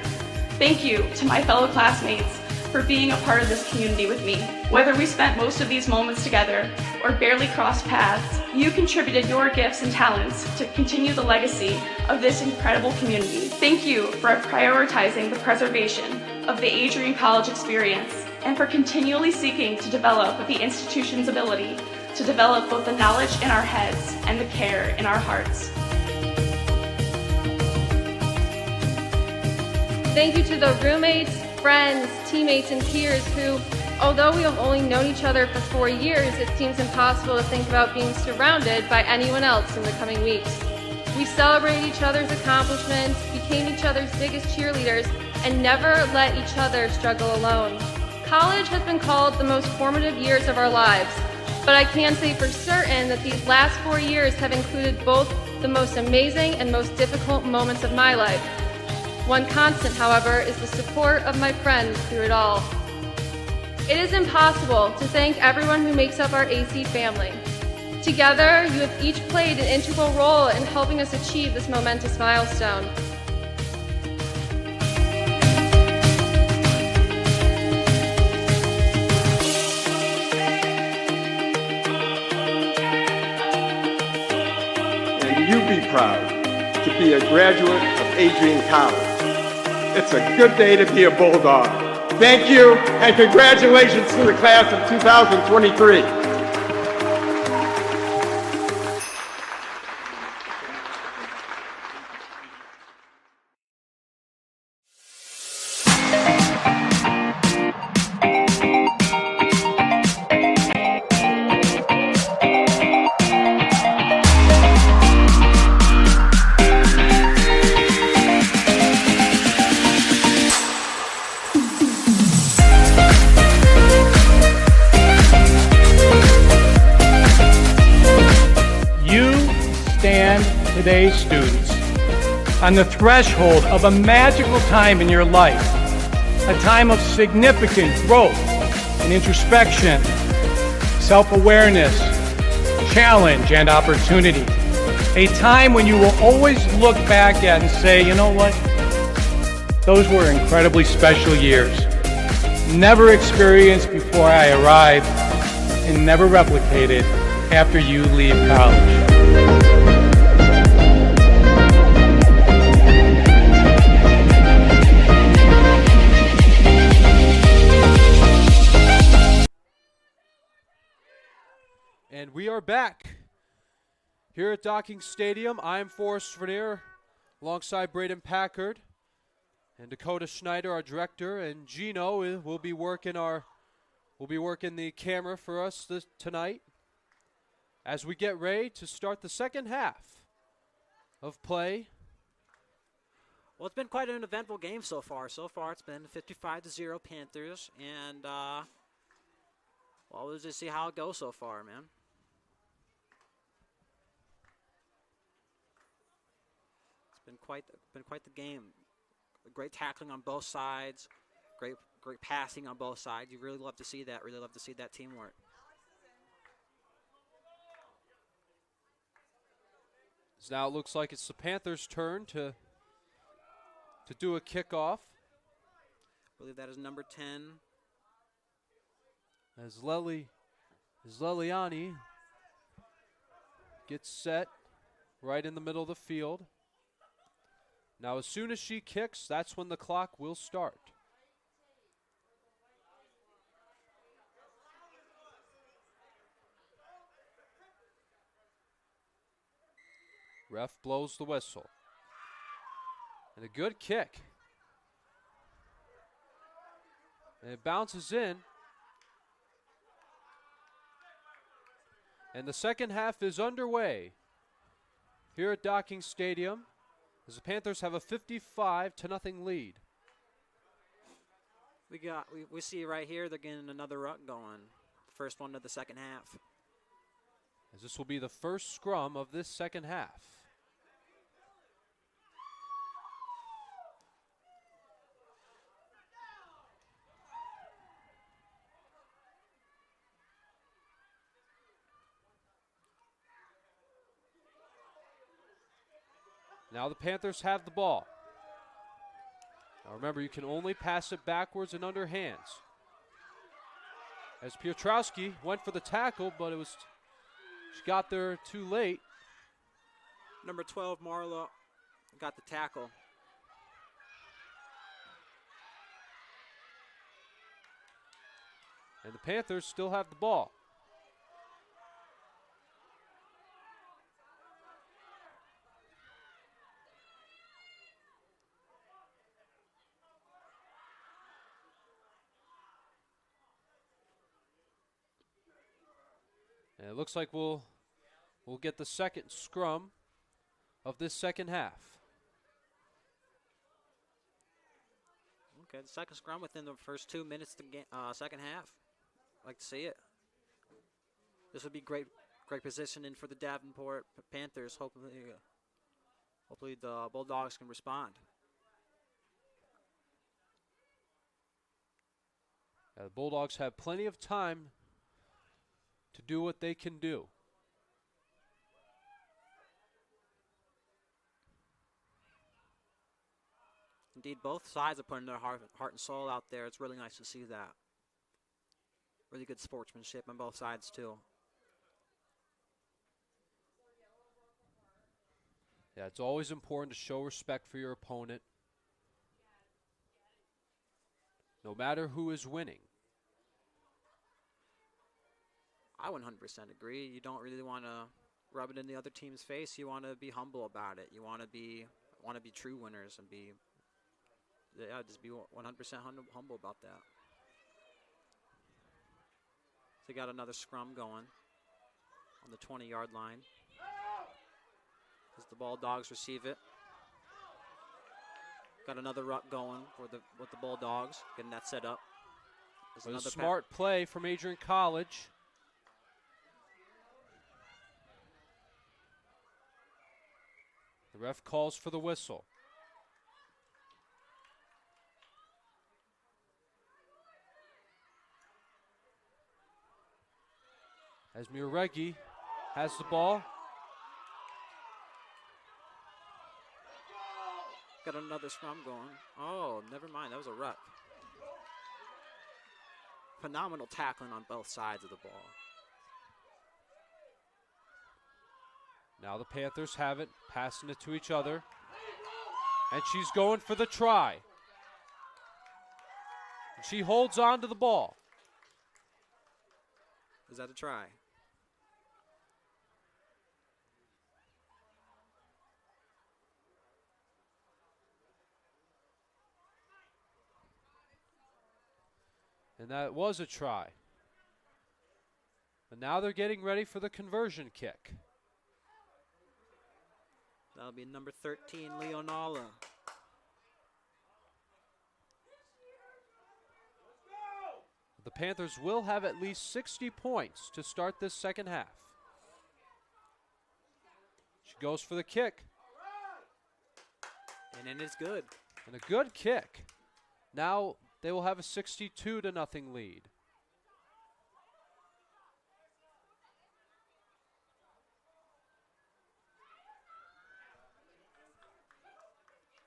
thank you to my fellow classmates for being a part of this community with me. Whether we spent most of these moments together or barely crossed paths, you contributed your gifts and talents to continue the legacy of this incredible community. Thank you for prioritizing the preservation of the Adrian College experience and for continually seeking to develop the institution's ability to develop both the knowledge in our heads and the care in our hearts. Thank you to the roommates, friends, teammates, and peers who, although we have only known each other for 4 years, it seems impossible to think about being surrounded by anyone else in the coming weeks. We celebrated each other's accomplishments, became each other's biggest cheerleaders, and never let each other struggle alone. College has been called the most formative years of our lives, but I can say for certain that these last 4 years have included both the most amazing and most difficult moments of my life. One constant, however, is the support of my friends through it all. It is impossible to thank everyone who makes up our AC family. Together, you have each played an integral role in helping us achieve this momentous milestone. And you be proud to be a graduate of Adrian College. It's a good day to be a Bulldog. Thank you, and congratulations to the class of 2023. Today's students on the threshold of a magical time in your life, a time of significant growth and introspection, self-awareness, challenge, and opportunity. A time when you will always look back at and say, you know what? Those were incredibly special years. Never experienced before I arrived and never replicated after you leave college. And we are back here at Docking Stadium. I'm Forrest Vernier alongside Braden Packard and Dakota Schneider, our director, and Gino will be working the camera for us tonight as we get ready to start the second half of play. Well, it's been quite an eventful game so far. So far, it's been 55-0 Panthers, and well, we'll just see how it goes so far, man. Been quite the game. Great tackling on both sides. Great passing on both sides. You really love to see that. Really love to see that teamwork. So now it looks like it's the Panthers' turn to do a kickoff. I believe that is number 10. As Leliani gets set right in the middle of the field. Now, as soon as she kicks, that's when the clock will start. Ref blows the whistle. And a good kick. And it bounces in. And the second half is underway here at Docking Stadium as the Panthers have a 55-0 lead. We see right here they're getting another ruck going. First one of the second half. As this will be the first scrum of this second half. Now the Panthers have the ball. Now remember, you can only pass it backwards and under hands. As Piotrowski went for the tackle, but she got there too late. Number 12, Marla, got the tackle. And the Panthers still have the ball. And it looks like we'll get the second scrum of this second half. Okay, the second scrum within the first 2 minutes of the second half. Like to see it. This would be great positioning for the Davenport Panthers. Hopefully the Bulldogs can respond. The Bulldogs have plenty of time to do what they can do. Indeed, both sides are putting their heart and soul out there. It's really nice to see that. Really good sportsmanship on both sides, too. Yeah, it's always important to show respect for your opponent, no matter who is winning. I 100% agree. You don't really want to rub it in the other team's face. You want to be humble about it. You want to be true winners and just be 100% humble about that. So got another scrum going on the 20-yard line as the Bulldogs receive it. Got another ruck going with the Bulldogs, getting that set up. It was a smart play from Adrian College. The ref calls for the whistle. As Miregi has the ball. Got another scrum going. Oh, never mind. That was a ruck. Phenomenal tackling on both sides of the ball. Now the Panthers have it, passing it to each other. And she's going for the try. And she holds on to the ball. Is that a try? And that was a try. But now they're getting ready for the conversion kick. That'll be number 13, Leonala. The Panthers will have at least 60 points to start this second half. She goes for the kick. And then it's good. And a good kick. Now they will have a 62-0 lead.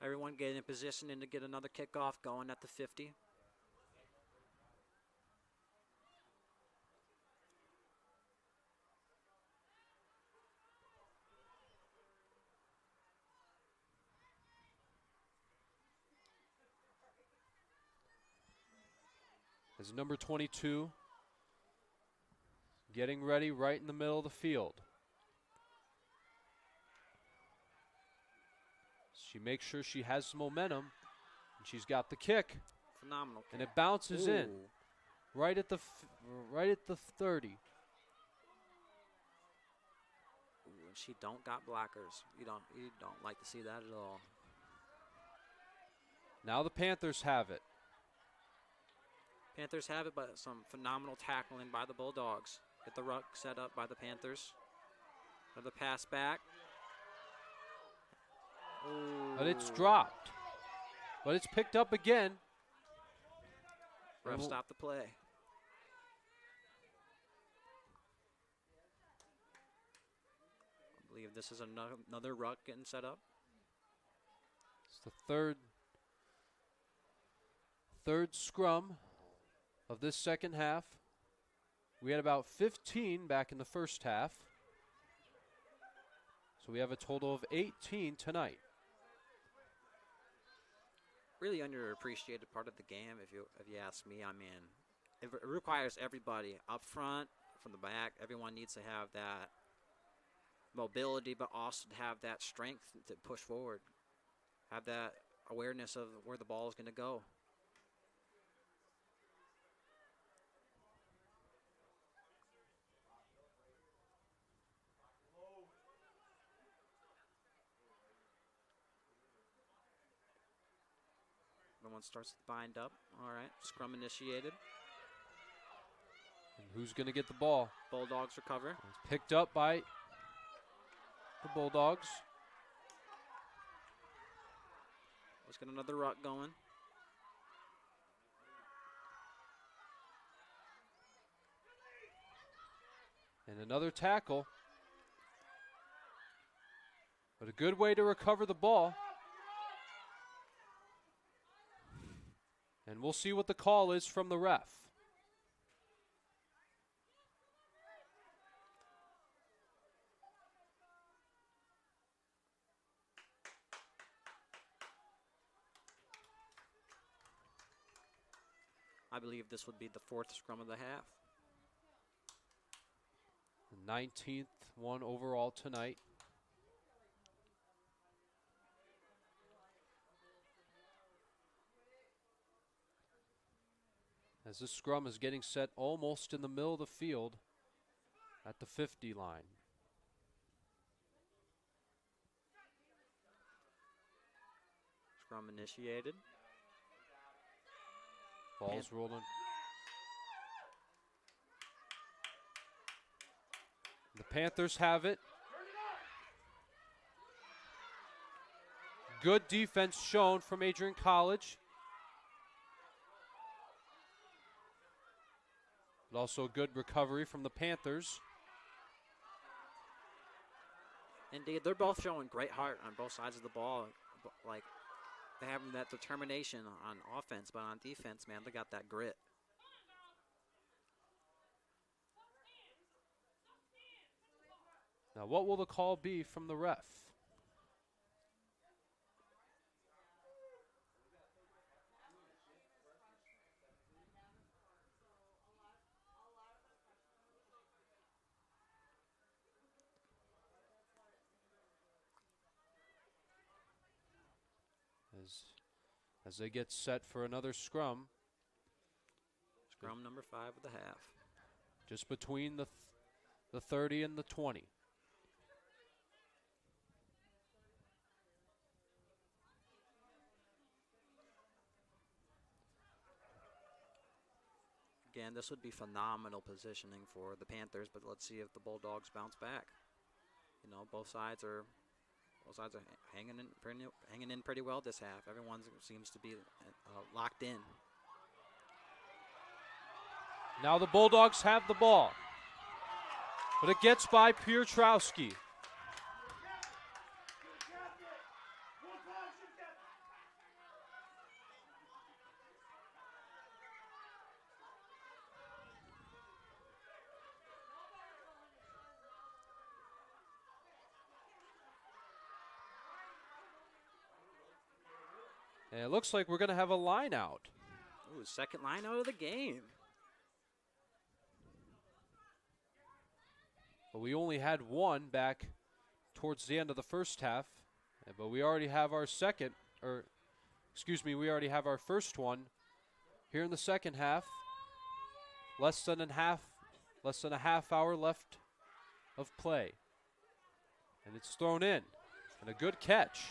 Everyone getting in position and to get another kickoff going at the 50. As number 22 getting ready right in the middle of the field. She makes sure she has some momentum, and she's got the kick. Phenomenal. And it bounces in Ooh. right at the 30. Ooh, and she don't got blockers. You don't like to see that at all. Now the Panthers have it. Panthers have it, but some phenomenal tackling by the Bulldogs. Get the ruck set up by the Panthers. Another pass back. Ooh. But it's dropped. But it's picked up again. Ref stop the play. I believe this is another ruck getting set up. It's the third scrum of this second half. We had about 15 back in the first half. So we have a total of 18 tonight. Really underappreciated part of the game, if you ask me. I mean, it requires everybody up front, from the back. Everyone needs to have that mobility, but also to have that strength to push forward. Have that awareness of where the ball is going to go. Everyone starts to bind up. All right, scrum initiated. And who's going to get the ball? Bulldogs recover. It's picked up by the Bulldogs. Let's get another ruck going. And another tackle. But a good way to recover the ball. And we'll see what the call is from the ref. I believe this would be the fourth scrum of the half. The 19th one overall tonight. As this scrum is getting set almost in the middle of the field at the 50 line. Scrum initiated. Ball's rolling. The Panthers have it. Good defense shown from Adrian College. But also good recovery from the Panthers. Indeed, they're both showing great heart on both sides of the ball. Like, they have that determination on offense, but on defense, man, they got that grit. Now, what will the call be from the ref? As they get set for another scrum. Scrum number 5 of the half. Just between the 30 and the 20. Again, this would be phenomenal positioning for the Panthers, but let's see if the Bulldogs bounce back. You know, both sides are hanging in pretty well this half. Everyone seems to be locked in. Now the Bulldogs have the ball, but it gets by Piotrowski. And it looks like we're going to have a line out. Ooh, second line out of the game. But we only had one back towards the end of the first half. But we already have our we already have our first one here in the second half. Less than a half hour left of play. And it's thrown in. And a good catch.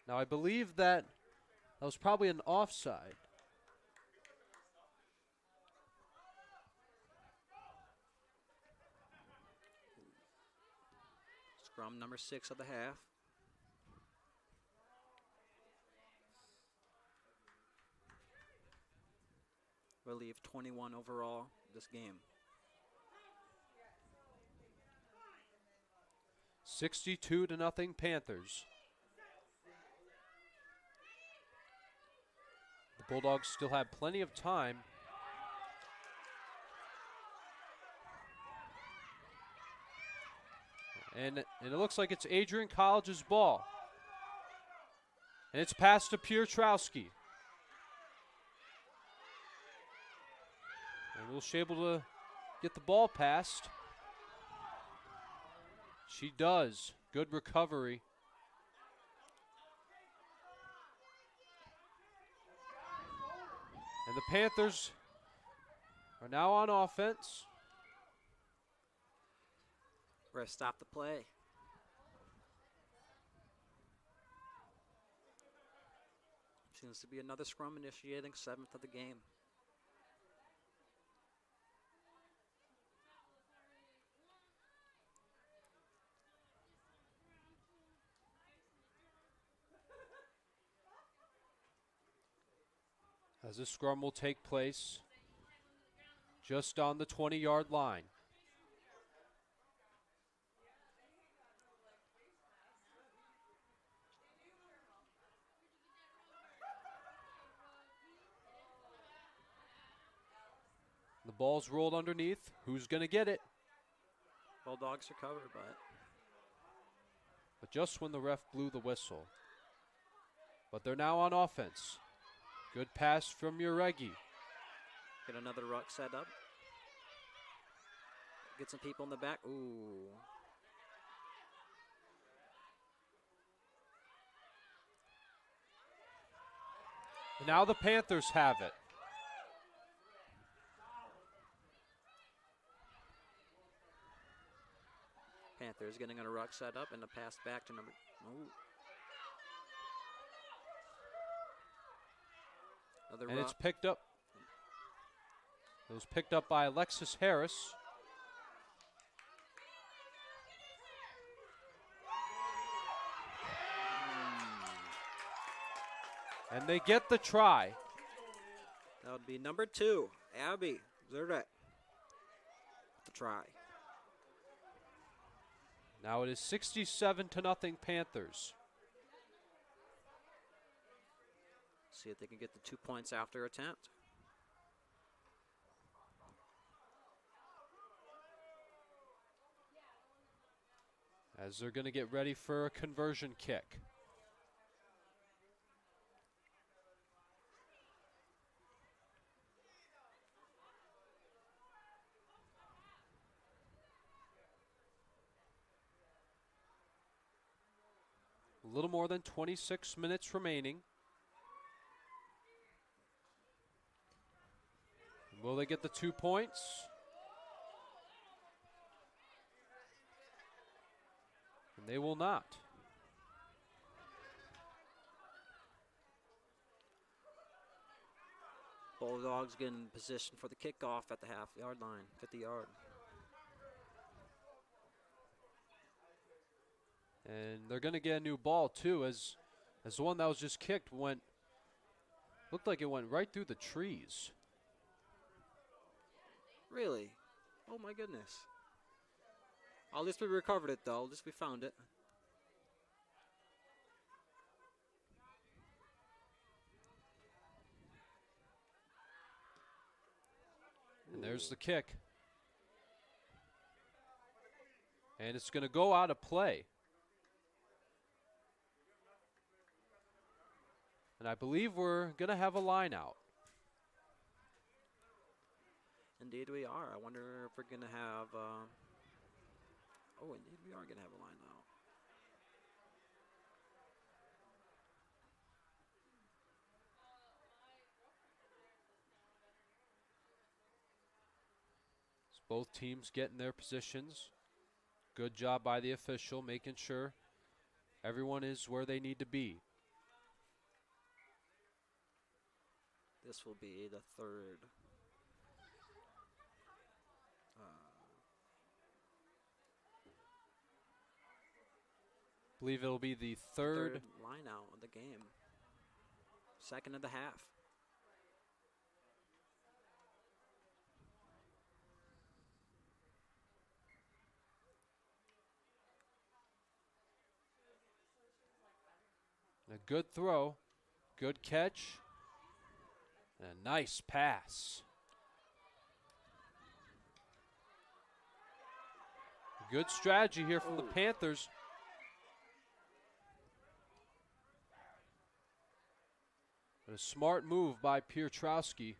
Now I believe that was probably an offside. Scrum number 6 of the half. We'll leave 21 overall this game. 62-0 Panthers. The Bulldogs still have plenty of time. And it looks like it's Adrian College's ball. And it's passed to Piotrowski. And will she able to get the ball passed? She does. Good recovery. And the Panthers are now on offense. Ref stop the play. Seems to be another scrum initiating 7th of the game. As this scrum will take place just on the 20-yard line. The ball's rolled underneath. Who's going to get it? Bulldogs recover, But just when the ref blew the whistle. But they're now on offense. Good pass from Uregi. get another ruck set up. Get some people in the back. Ooh. And now the Panthers have it. Panthers getting a ruck set up and a pass back to number. Ooh. Another And ruck. it's picked up. It was picked up by Alexis Harris. And they get the try. That would be number 2, Abby Zerdek. The try. Now it is 67-0 Panthers. See if they can get the 2 points after attempt. As they're going to get ready for a conversion kick. A little more than 26 minutes remaining. Will they get the 2 points? And they will not. Bulldogs get in position for the kickoff at the half-yard line, 50-yard. And they're going to get a new ball, too, as the one that was just kicked looked like it went right through the trees. Really? Oh, my goodness. At least we recovered it, though. At least we found it. And there's the kick. And it's going to go out of play. And I believe we're going to have a line out. Indeed we are. I wonder if we're going to have Oh, indeed, we are going to have a line out. So both teams getting their positions. Good job by the official, making sure everyone is where they need to be. This will be the third. I believe it'll be the third line out of the game. Second of the half. A good throw, good catch, and a nice pass. Good strategy here from the Panthers. And a smart move by Piotrowski.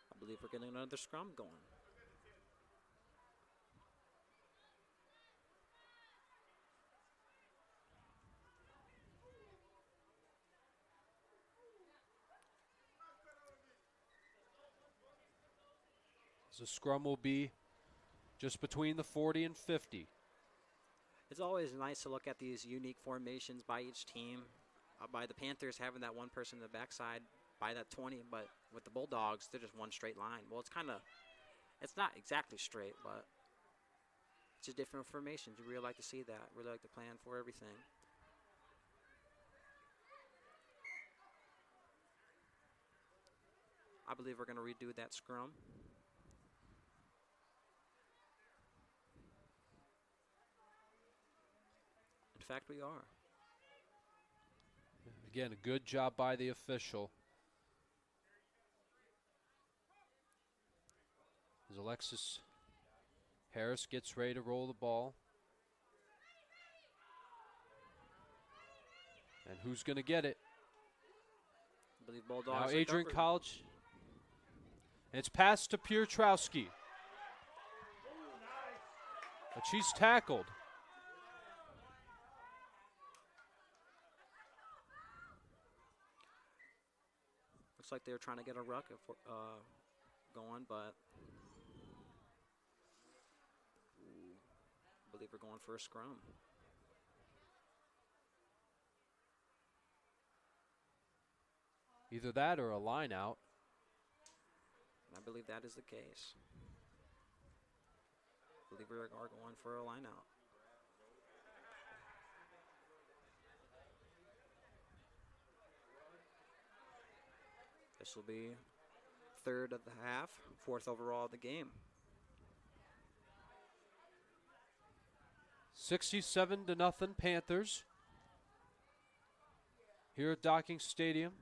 I believe we're getting another scrum going. The scrum will be just between the 40 and 50. It's always nice to look at these unique formations by each team. By the Panthers having that one person in the backside by that 20, but with the Bulldogs, they're just one straight line. Well, it's not exactly straight, but it's just different formations. You really like to see that. Really like to plan for everything. I believe we're going to redo that scrum. In fact, we are. Again, a good job by the official. As Alexis Harris gets ready to roll the ball. And who's going to get it? I believe Bulldogs. Now are Adrian covered. College. And it's passed to Piotrowski. But she's tackled. Looks like they were trying to get a ruck going, but I believe we're going for a scrum. Either that or a line out. I believe that is the case. I believe we are going for a line out. This will be third of the half, fourth overall of the game. 67-0 Panthers here at Docking Stadium.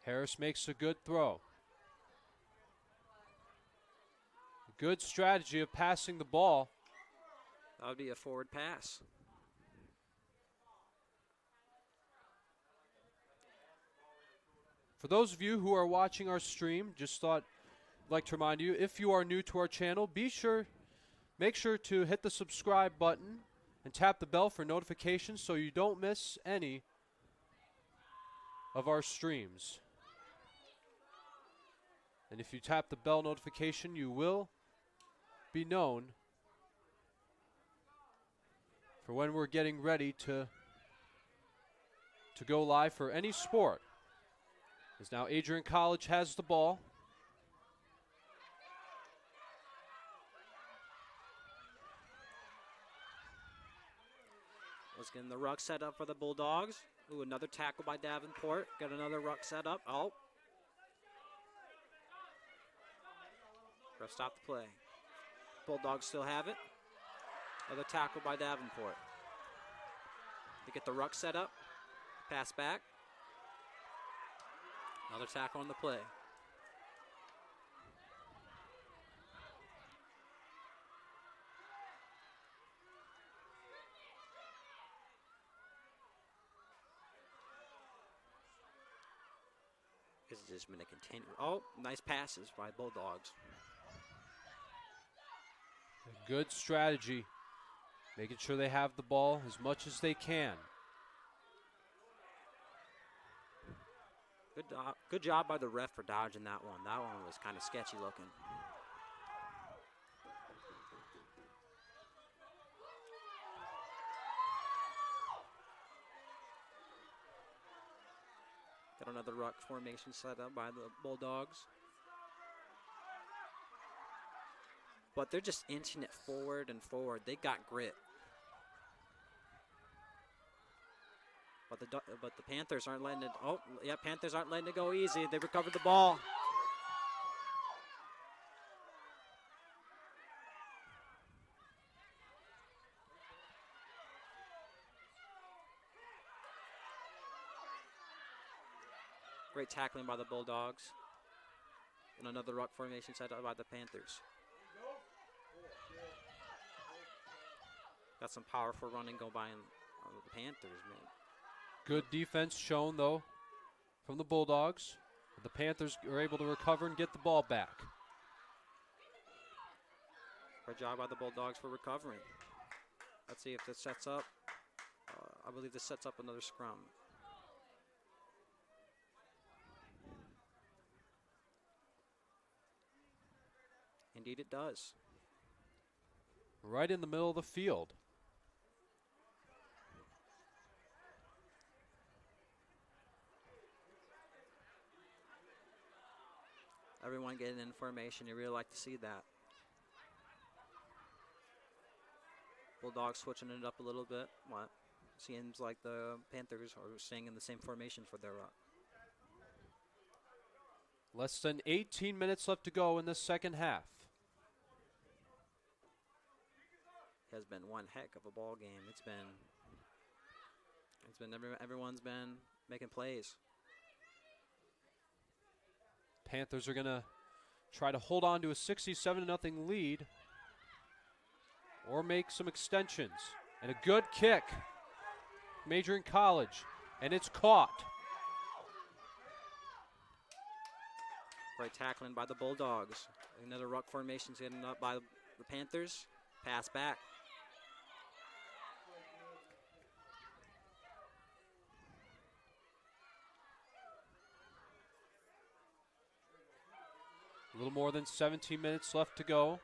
Harris makes a good throw. Good strategy of passing the ball. That would be a forward pass. For those of you who are watching our stream, I'd like to remind you, if you are new to our channel, make sure to hit the subscribe button and tap the bell for notifications so you don't miss any of our streams. And if you tap the bell notification, you will be known for when we're getting ready to go live for any sport. As now Adrian College has the ball. Let's get the ruck set up for the Bulldogs. Ooh, another tackle by Davenport. Got another ruck set up. Oh. Ref stop the play. Bulldogs still have it. Another tackle by Davenport. They get the ruck set up. Pass back. Another tackle on the play. This is just going to continue. Oh, nice passes by Bulldogs. A good strategy, making sure they have the ball as much as they can. Good job by the ref for dodging that one. That one was kind of sketchy looking. Got another ruck formation set up by the Bulldogs. But they're just inching it forward and forward. They got grit. But the Panthers aren't letting it. Oh, yeah, Panthers aren't letting it go easy. They recovered the ball. Great tackling by the Bulldogs. And another ruck formation set up by the Panthers. Got some powerful running go by on the Panthers, man. Good defense shown, though, from the Bulldogs. The Panthers are able to recover and get the ball back. Great job by the Bulldogs for recovering. Let's see if this sets up. I believe this sets up another scrum. Indeed it does. Right in the middle of the field. Everyone getting in formation. You really like to see that. Bulldogs switching it up a little bit. What? Seems like the Panthers are staying in the same formation for their ruck. Less than 18 minutes left to go in the second half. Has been one heck of a ball game. Everyone's been making plays. Panthers are going to try to hold on to a 67-0 lead or make some extensions. And a good kick. Adrian College. And it's caught. Great tackling by the Bulldogs. Another ruck formation getting up by the Panthers. Pass back. A little more than 17 minutes left to go.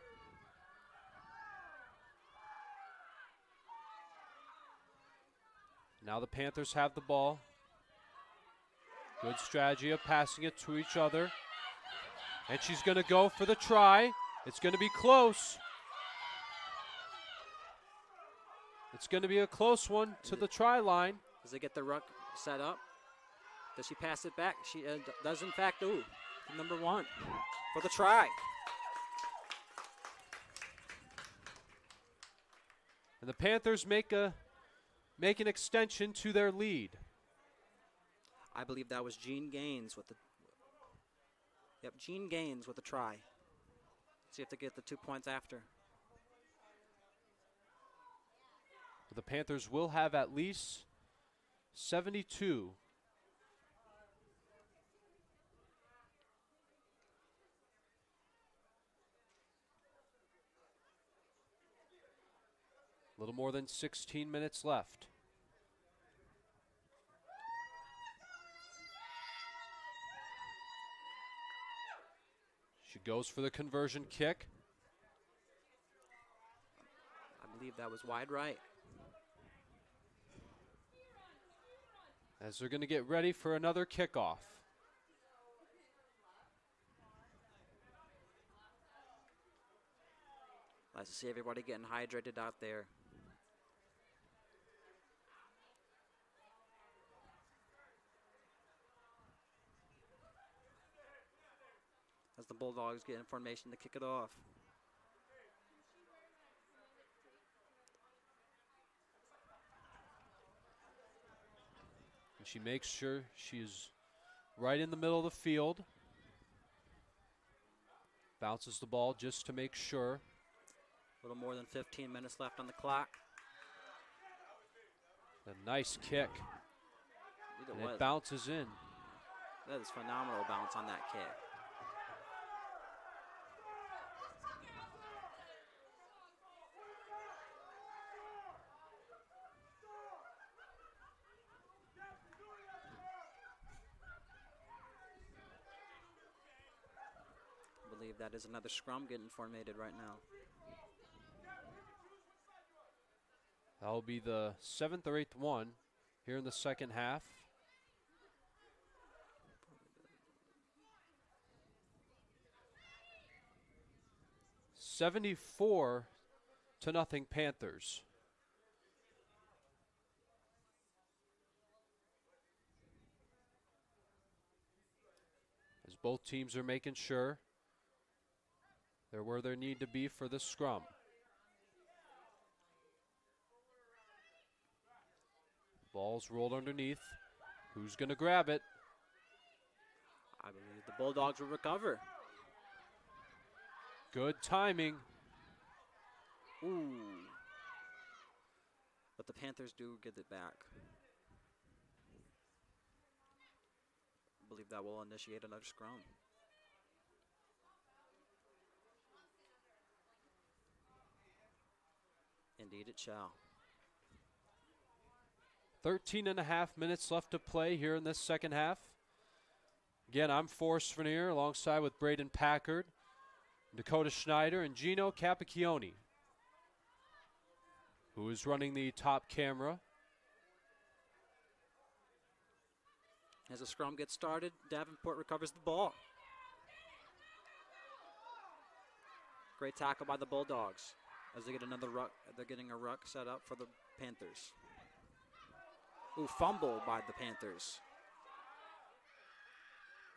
Now the Panthers have the ball. Good strategy of passing it to each other. And she's going to go for the try. It's going to be close. It's going to be a close one to the try line. Does they get the ruck set up? Does she pass it back? She does, in fact, number one for the try. And the Panthers make an extension to their lead. I believe that was Gene Gaines with the. Yep, Gene Gaines with the try. See if they get the 2 points after. The Panthers will have at least 72. A little more than 16 minutes left. She goes for the conversion kick. I believe that was wide right. As they're going to get ready for another kickoff. Nice to see everybody getting hydrated out there. As the Bulldogs get in formation to kick it off. And she makes sure she's right in the middle of the field. Bounces the ball just to make sure. A little more than 15 minutes left on the clock. A nice kick. And it bounces in. That is phenomenal bounce on that kick. I believe that is another scrum getting formatted right now. That'll be the 7th or 8th one here in the second half. $74-0 Panthers. As both teams are making sure they're where they need to be for this scrum. Ball's rolled underneath. Who's going to grab it? I believe the Bulldogs will recover. Good timing. Ooh. But the Panthers do get it back. I believe that will initiate another scrum. Indeed it shall. 13.5 minutes left to play here in this second half. Again, I'm Forrest Vernier alongside with Braden Packard, Dakota Schneider, and Gino Capacchione, who is running the top camera. As the scrum gets started, Davenport recovers the ball. Great tackle by the Bulldogs as they get another ruck. They're getting a ruck set up for the Panthers. Ooh, fumble by the Panthers.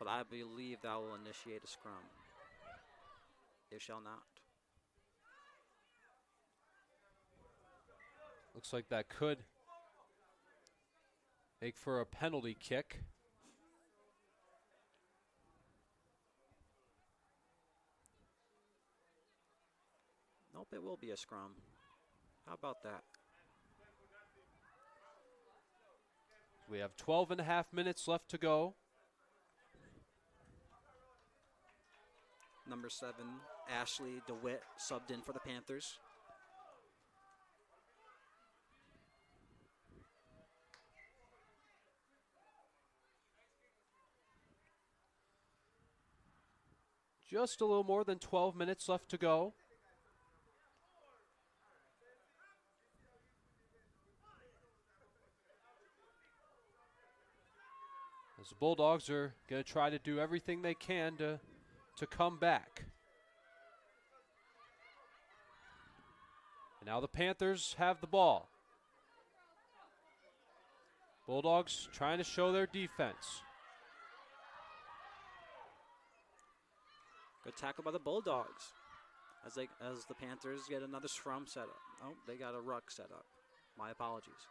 But I believe that will initiate a scrum. It shall not. Looks like that could make for a penalty kick. Nope, it will be a scrum. How about that? We have 12.5 minutes left to go. Number 7, Ashley DeWitt, subbed in for the Panthers. Just a little more than 12 minutes left to go. As the Bulldogs are going to try to do everything they can to come back. And now the Panthers have the ball. Bulldogs trying to show their defense. Good tackle by the Bulldogs as the Panthers get another scrum set up. Oh, they got a ruck set up. My apologies.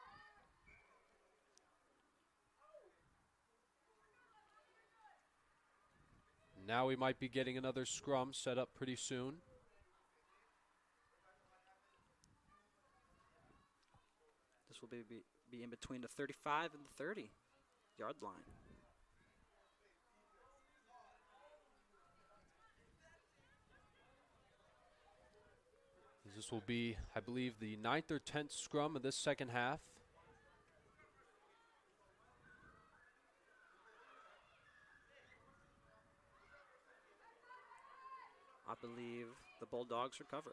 Now we might be getting another scrum set up pretty soon. This will be in between the 35 and the 30-yard line. This will be, I believe, the 9th or 10th scrum of this second half. I believe the Bulldogs recover.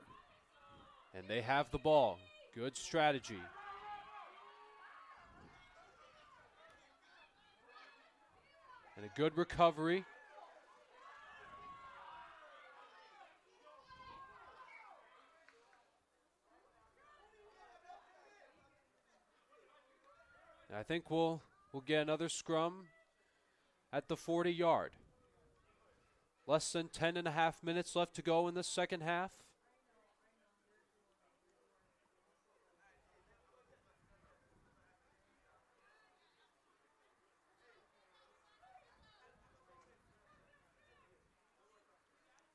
And they have the ball. Good strategy. And a good recovery. And I think we'll get another scrum at the 40-yard. Less than 10.5 minutes left to go in the second half.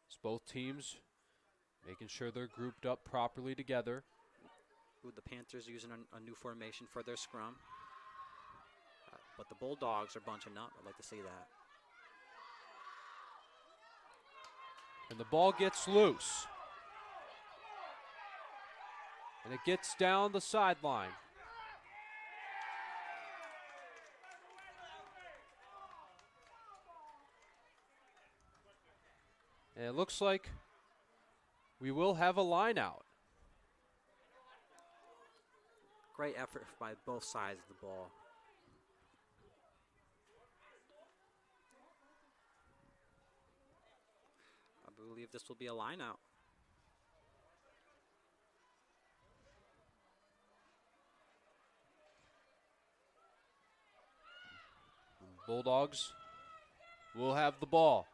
It's both teams making sure they're grouped up properly together. With the Panthers using a new formation for their scrum. But the Bulldogs are bunching up. I'd like to see that. And the ball gets loose. And it gets down the sideline. And it looks like we will have a line out. Great effort by both sides of the ball. I believe this will be a line out. Bulldogs will have the ball.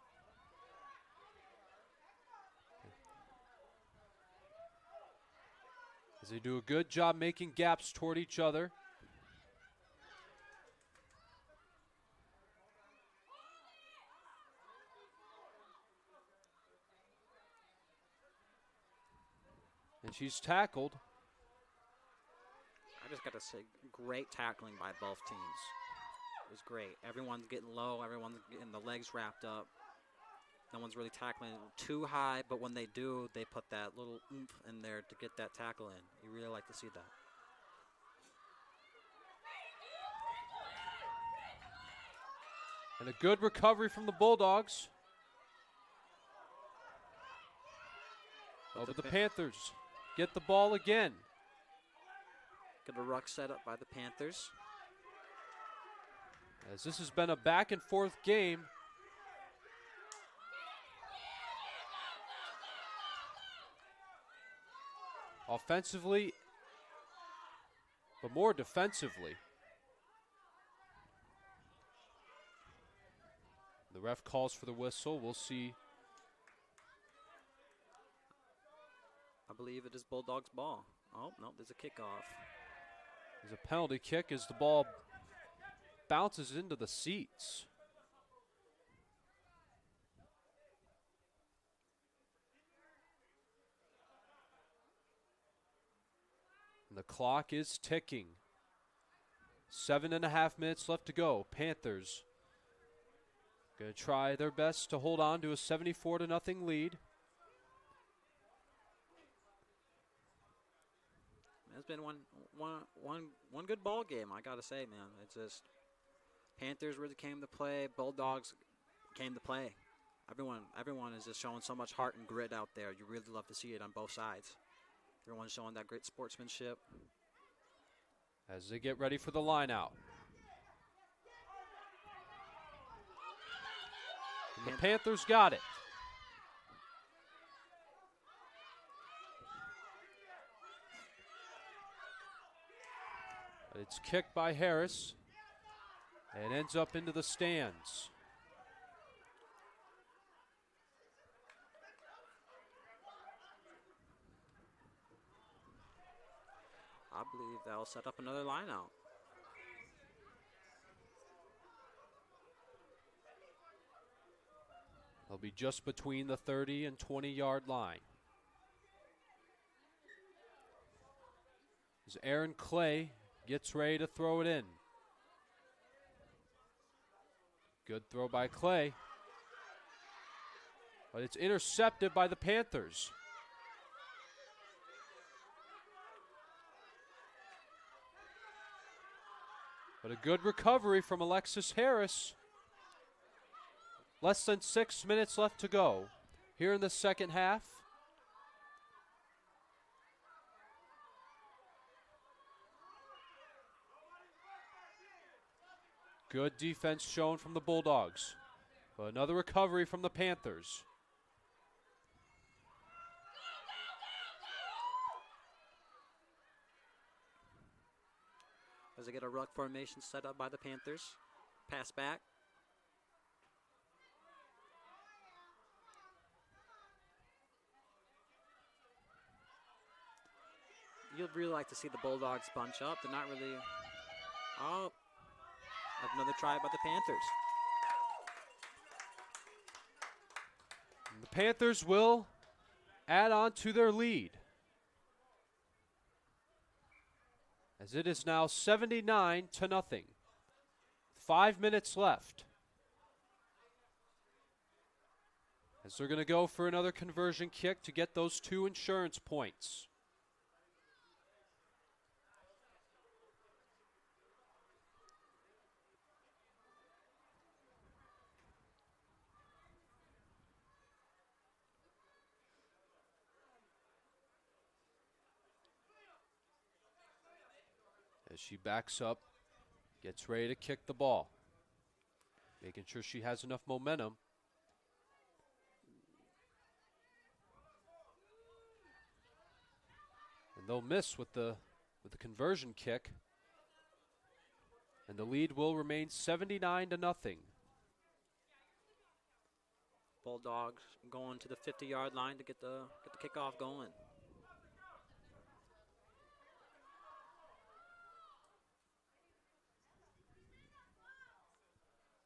As they do a good job making gaps toward each other. And she's tackled. I just got to say, great tackling by both teams. It was great. Everyone's getting low. Everyone's getting the legs wrapped up. No one's really tackling too high, but when they do, they put that little oomph in there to get that tackle in. You really like to see that. And a good recovery from the Bulldogs. But the Panthers get the ball again. Get a ruck set up by the Panthers. As this has been a back and forth game. Offensively, but more defensively. The ref calls for the whistle. We'll see. I believe it is Bulldogs' ball. Oh, no, there's a kickoff. There's a penalty kick as the ball bounces into the seats. And the clock is ticking. 7.5 minutes left to go. Panthers going to try their best to hold on to a 74-0 lead. It's been one good ball game, I gotta say, man. It's just Panthers really came to play. Bulldogs came to play. Everyone is just showing so much heart and grit out there. You really love to see it on both sides. Everyone's showing that great sportsmanship. As they get ready for the line out. And the Panthers got it. But it's kicked by Harris. And ends up into the stands. I believe that'll set up another line out. They'll be just between the 30 and 20-yard line. As Aaron Clay gets ready to throw it in. Good throw by Clay. But it's intercepted by the Panthers. But a good recovery from Alexis Harris. Less than 6 minutes left to go here in the second half. Good defense shown from the Bulldogs. But another recovery from the Panthers. As they get a ruck formation set up by the Panthers. Pass back. You'd really like to see the Bulldogs bunch up. They're not really... Oh, another try by the Panthers. And the Panthers will add on to their lead. As it is now 79-0. 5 minutes left. as they're going to go for another conversion kick to get those 2 insurance points. As she backs up, gets ready to kick the ball, making sure she has enough momentum. And they'll miss with the conversion kick, and the lead will remain 79-0. Bulldogs going to the 50-yard line to get the kickoff going.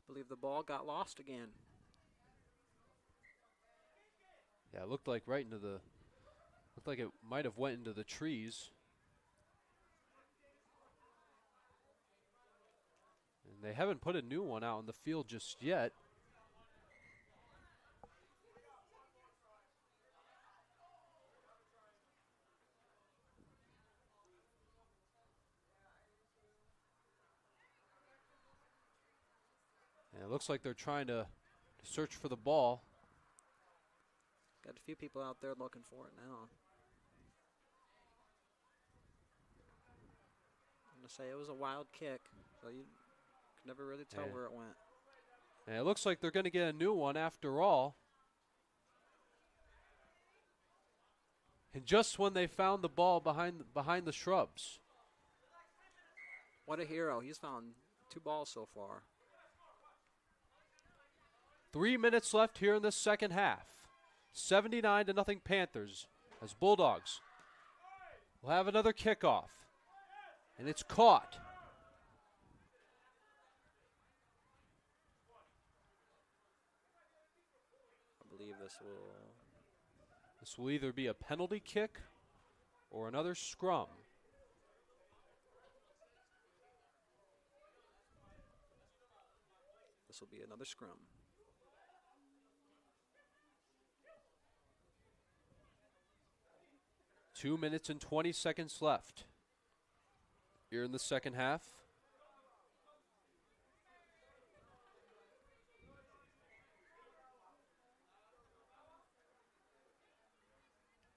I believe the ball got lost again. Yeah, it looked like looked like it might have went into the trees. And they haven't put a new one out in the field just yet. And it looks like they're trying to search for the ball. Got a few people out there looking for it now. I'm going to say it was a wild kick, so you could never really tell where it went. And it looks like they're going to get a new one after all. And just when they found the ball behind the shrubs. What a hero. He's found 2 balls so far. 3 minutes left here in the second half. 79-0 Panthers as Bulldogs will have another kickoff. And it's caught. I believe this will either be a penalty kick or another scrum. This will be another scrum. Two minutes and 20 seconds left here in the second half.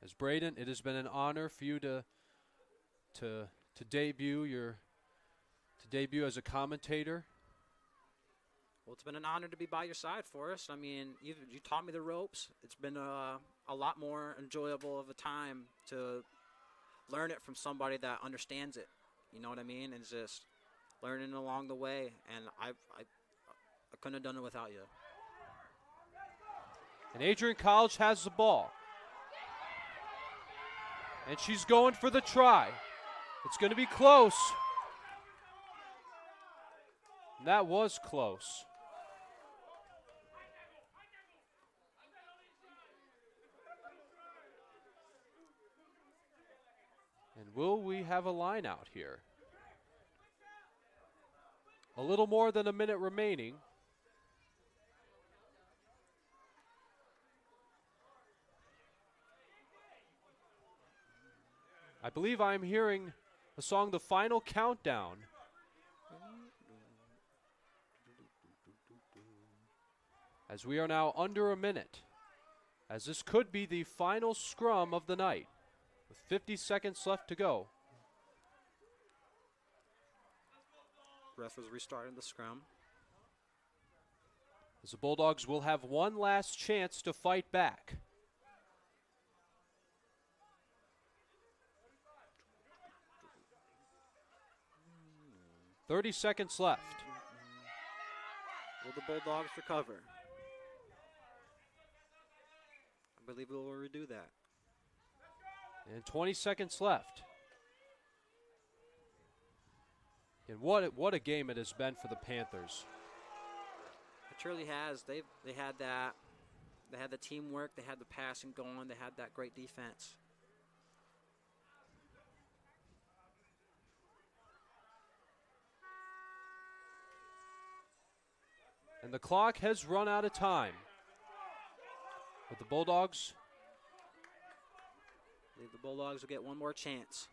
As Braden, it has been an honor for you to debut as a commentator. Well, it's been an honor to be by your side, Forrest. I mean, you taught me the ropes. It's been a lot more enjoyable of a time to learn it from somebody that understands it. You know what I mean? And just learning along the way. And I couldn't have done it without you. And Adrian College has the ball. And she's going for the try. It's going to be close. And that was close. And will we have a line out here? A little more than a minute remaining. I believe I'm hearing the song The Final Countdown. As we are now under a minute. As this could be the final scrum of the night. With 50 seconds left to go. Ref is restarting the scrum. As the Bulldogs will have one last chance to fight back. "30 seconds left. Will the Bulldogs recover? I believe we will redo that. And 20 seconds left. And what a game it has been for the Panthers. It truly has. They had that. They had the teamwork. They had the passing going. They had that great defense. And the clock has run out of time. But the Bulldogs, I believe the Bulldogs will get one more chance.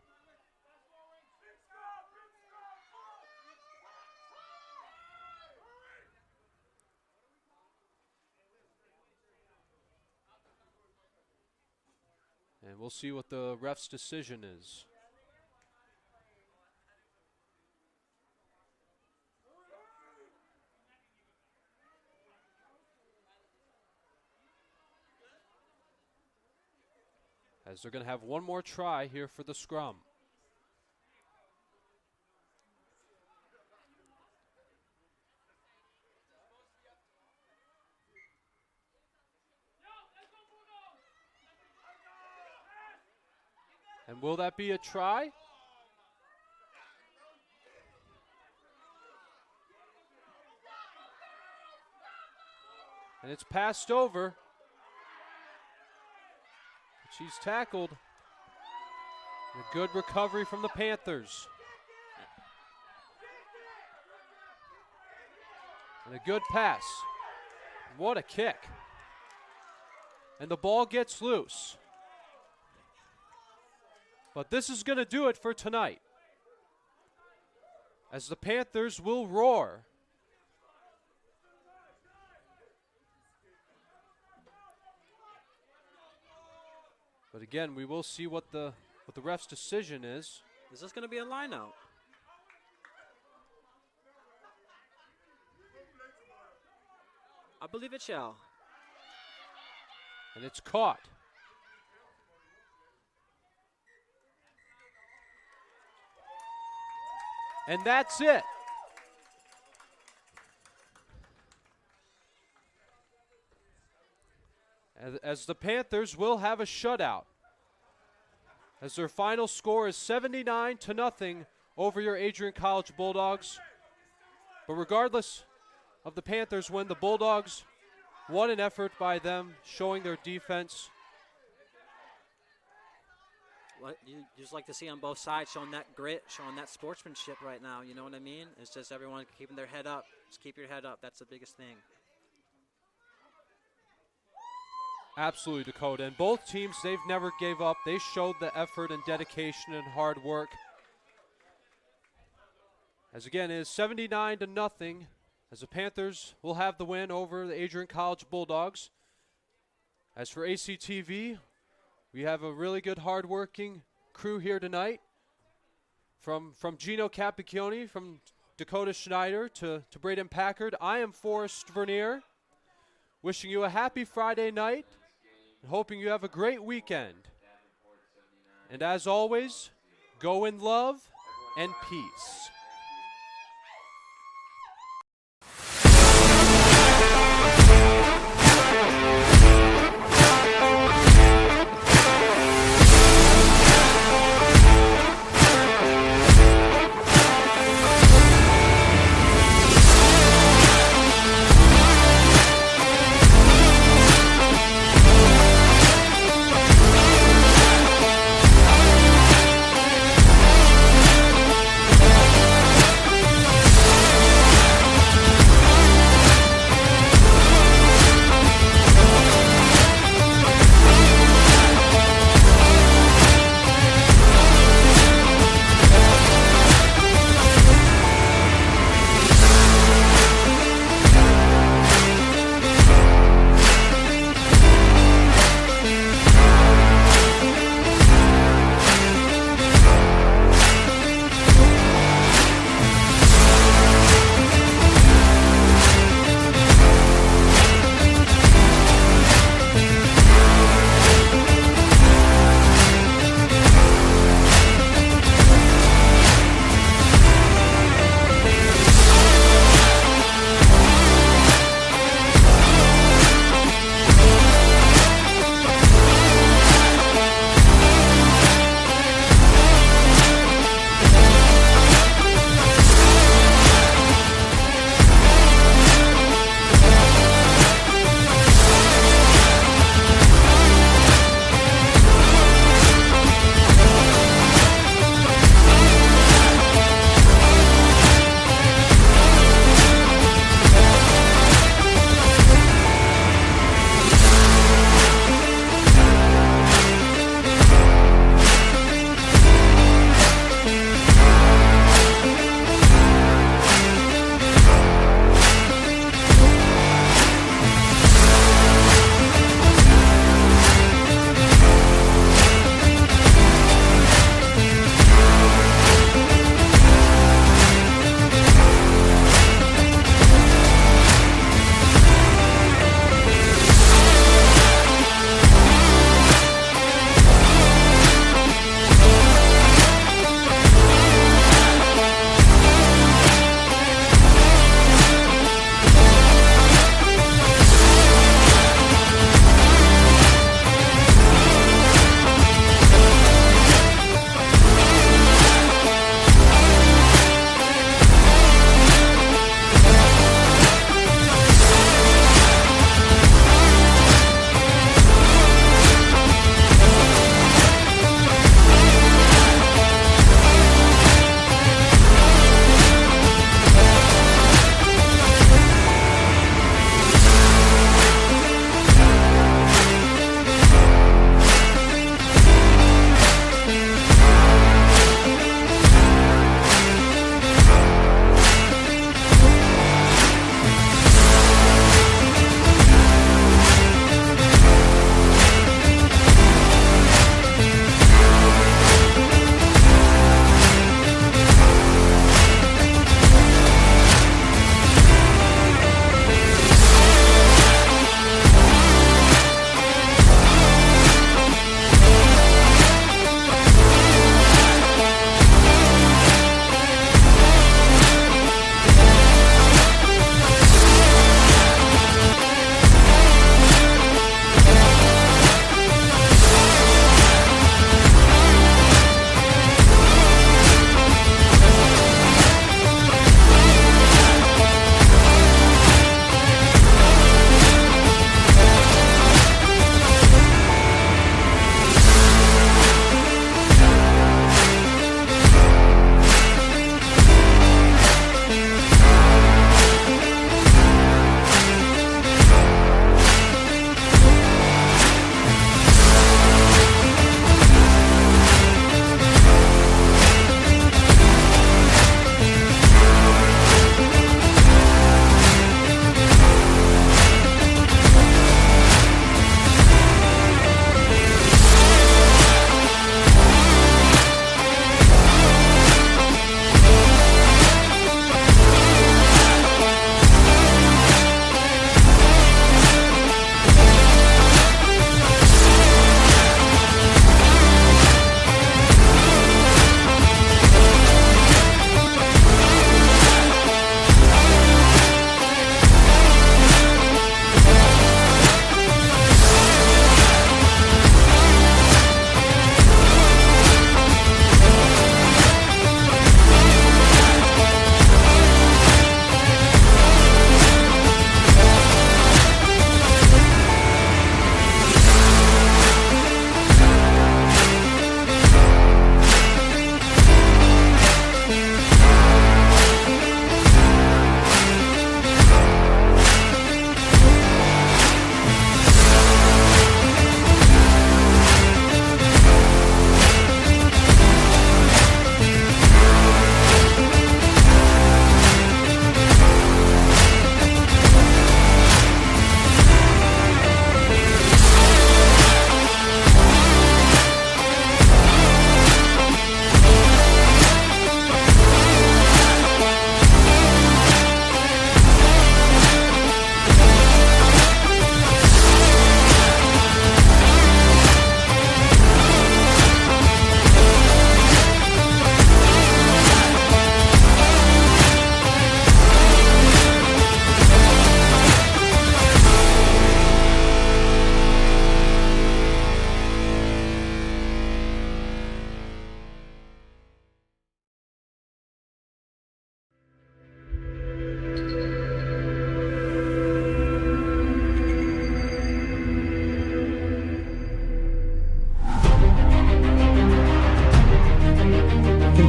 and we'll see what the ref's decision is. As they're going to have one more try here for the scrum. And will that be a try? And it's passed over. She's tackled. A good recovery from the Panthers. And a good pass. What a kick. And the ball gets loose. But this is going to do it for tonight, as the Panthers will roar. But again, we will see what the ref's decision is. Is this going to be a line out? I believe it shall. And it's caught. And that's it. As the Panthers will have a shutout, as their final score is 79-0 over your Adrian College Bulldogs. But regardless of the Panthers win, the Bulldogs won an effort by them showing their defense. What you just like to see on both sides, showing that grit, showing that sportsmanship right now. You know what I mean? It's just everyone keeping their head up. Just keep your head up. That's the biggest thing. Absolutely, Dakota. And both teams, they've never gave up. They showed the effort and dedication and hard work. As again, it is 79-0, as the Panthers will have the win over the Adrian College Bulldogs. As for ACTV, we have a really good, hard-working crew here tonight. From Gino Capicchione, from Dakota Schneider to Braden Packard, I am Forrest Vernier, wishing you a happy Friday night and hoping you have a great weekend. And as always, go in love and peace.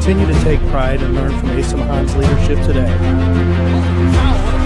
continue to take pride and learn from Asa Mahan's leadership today. Wow, what a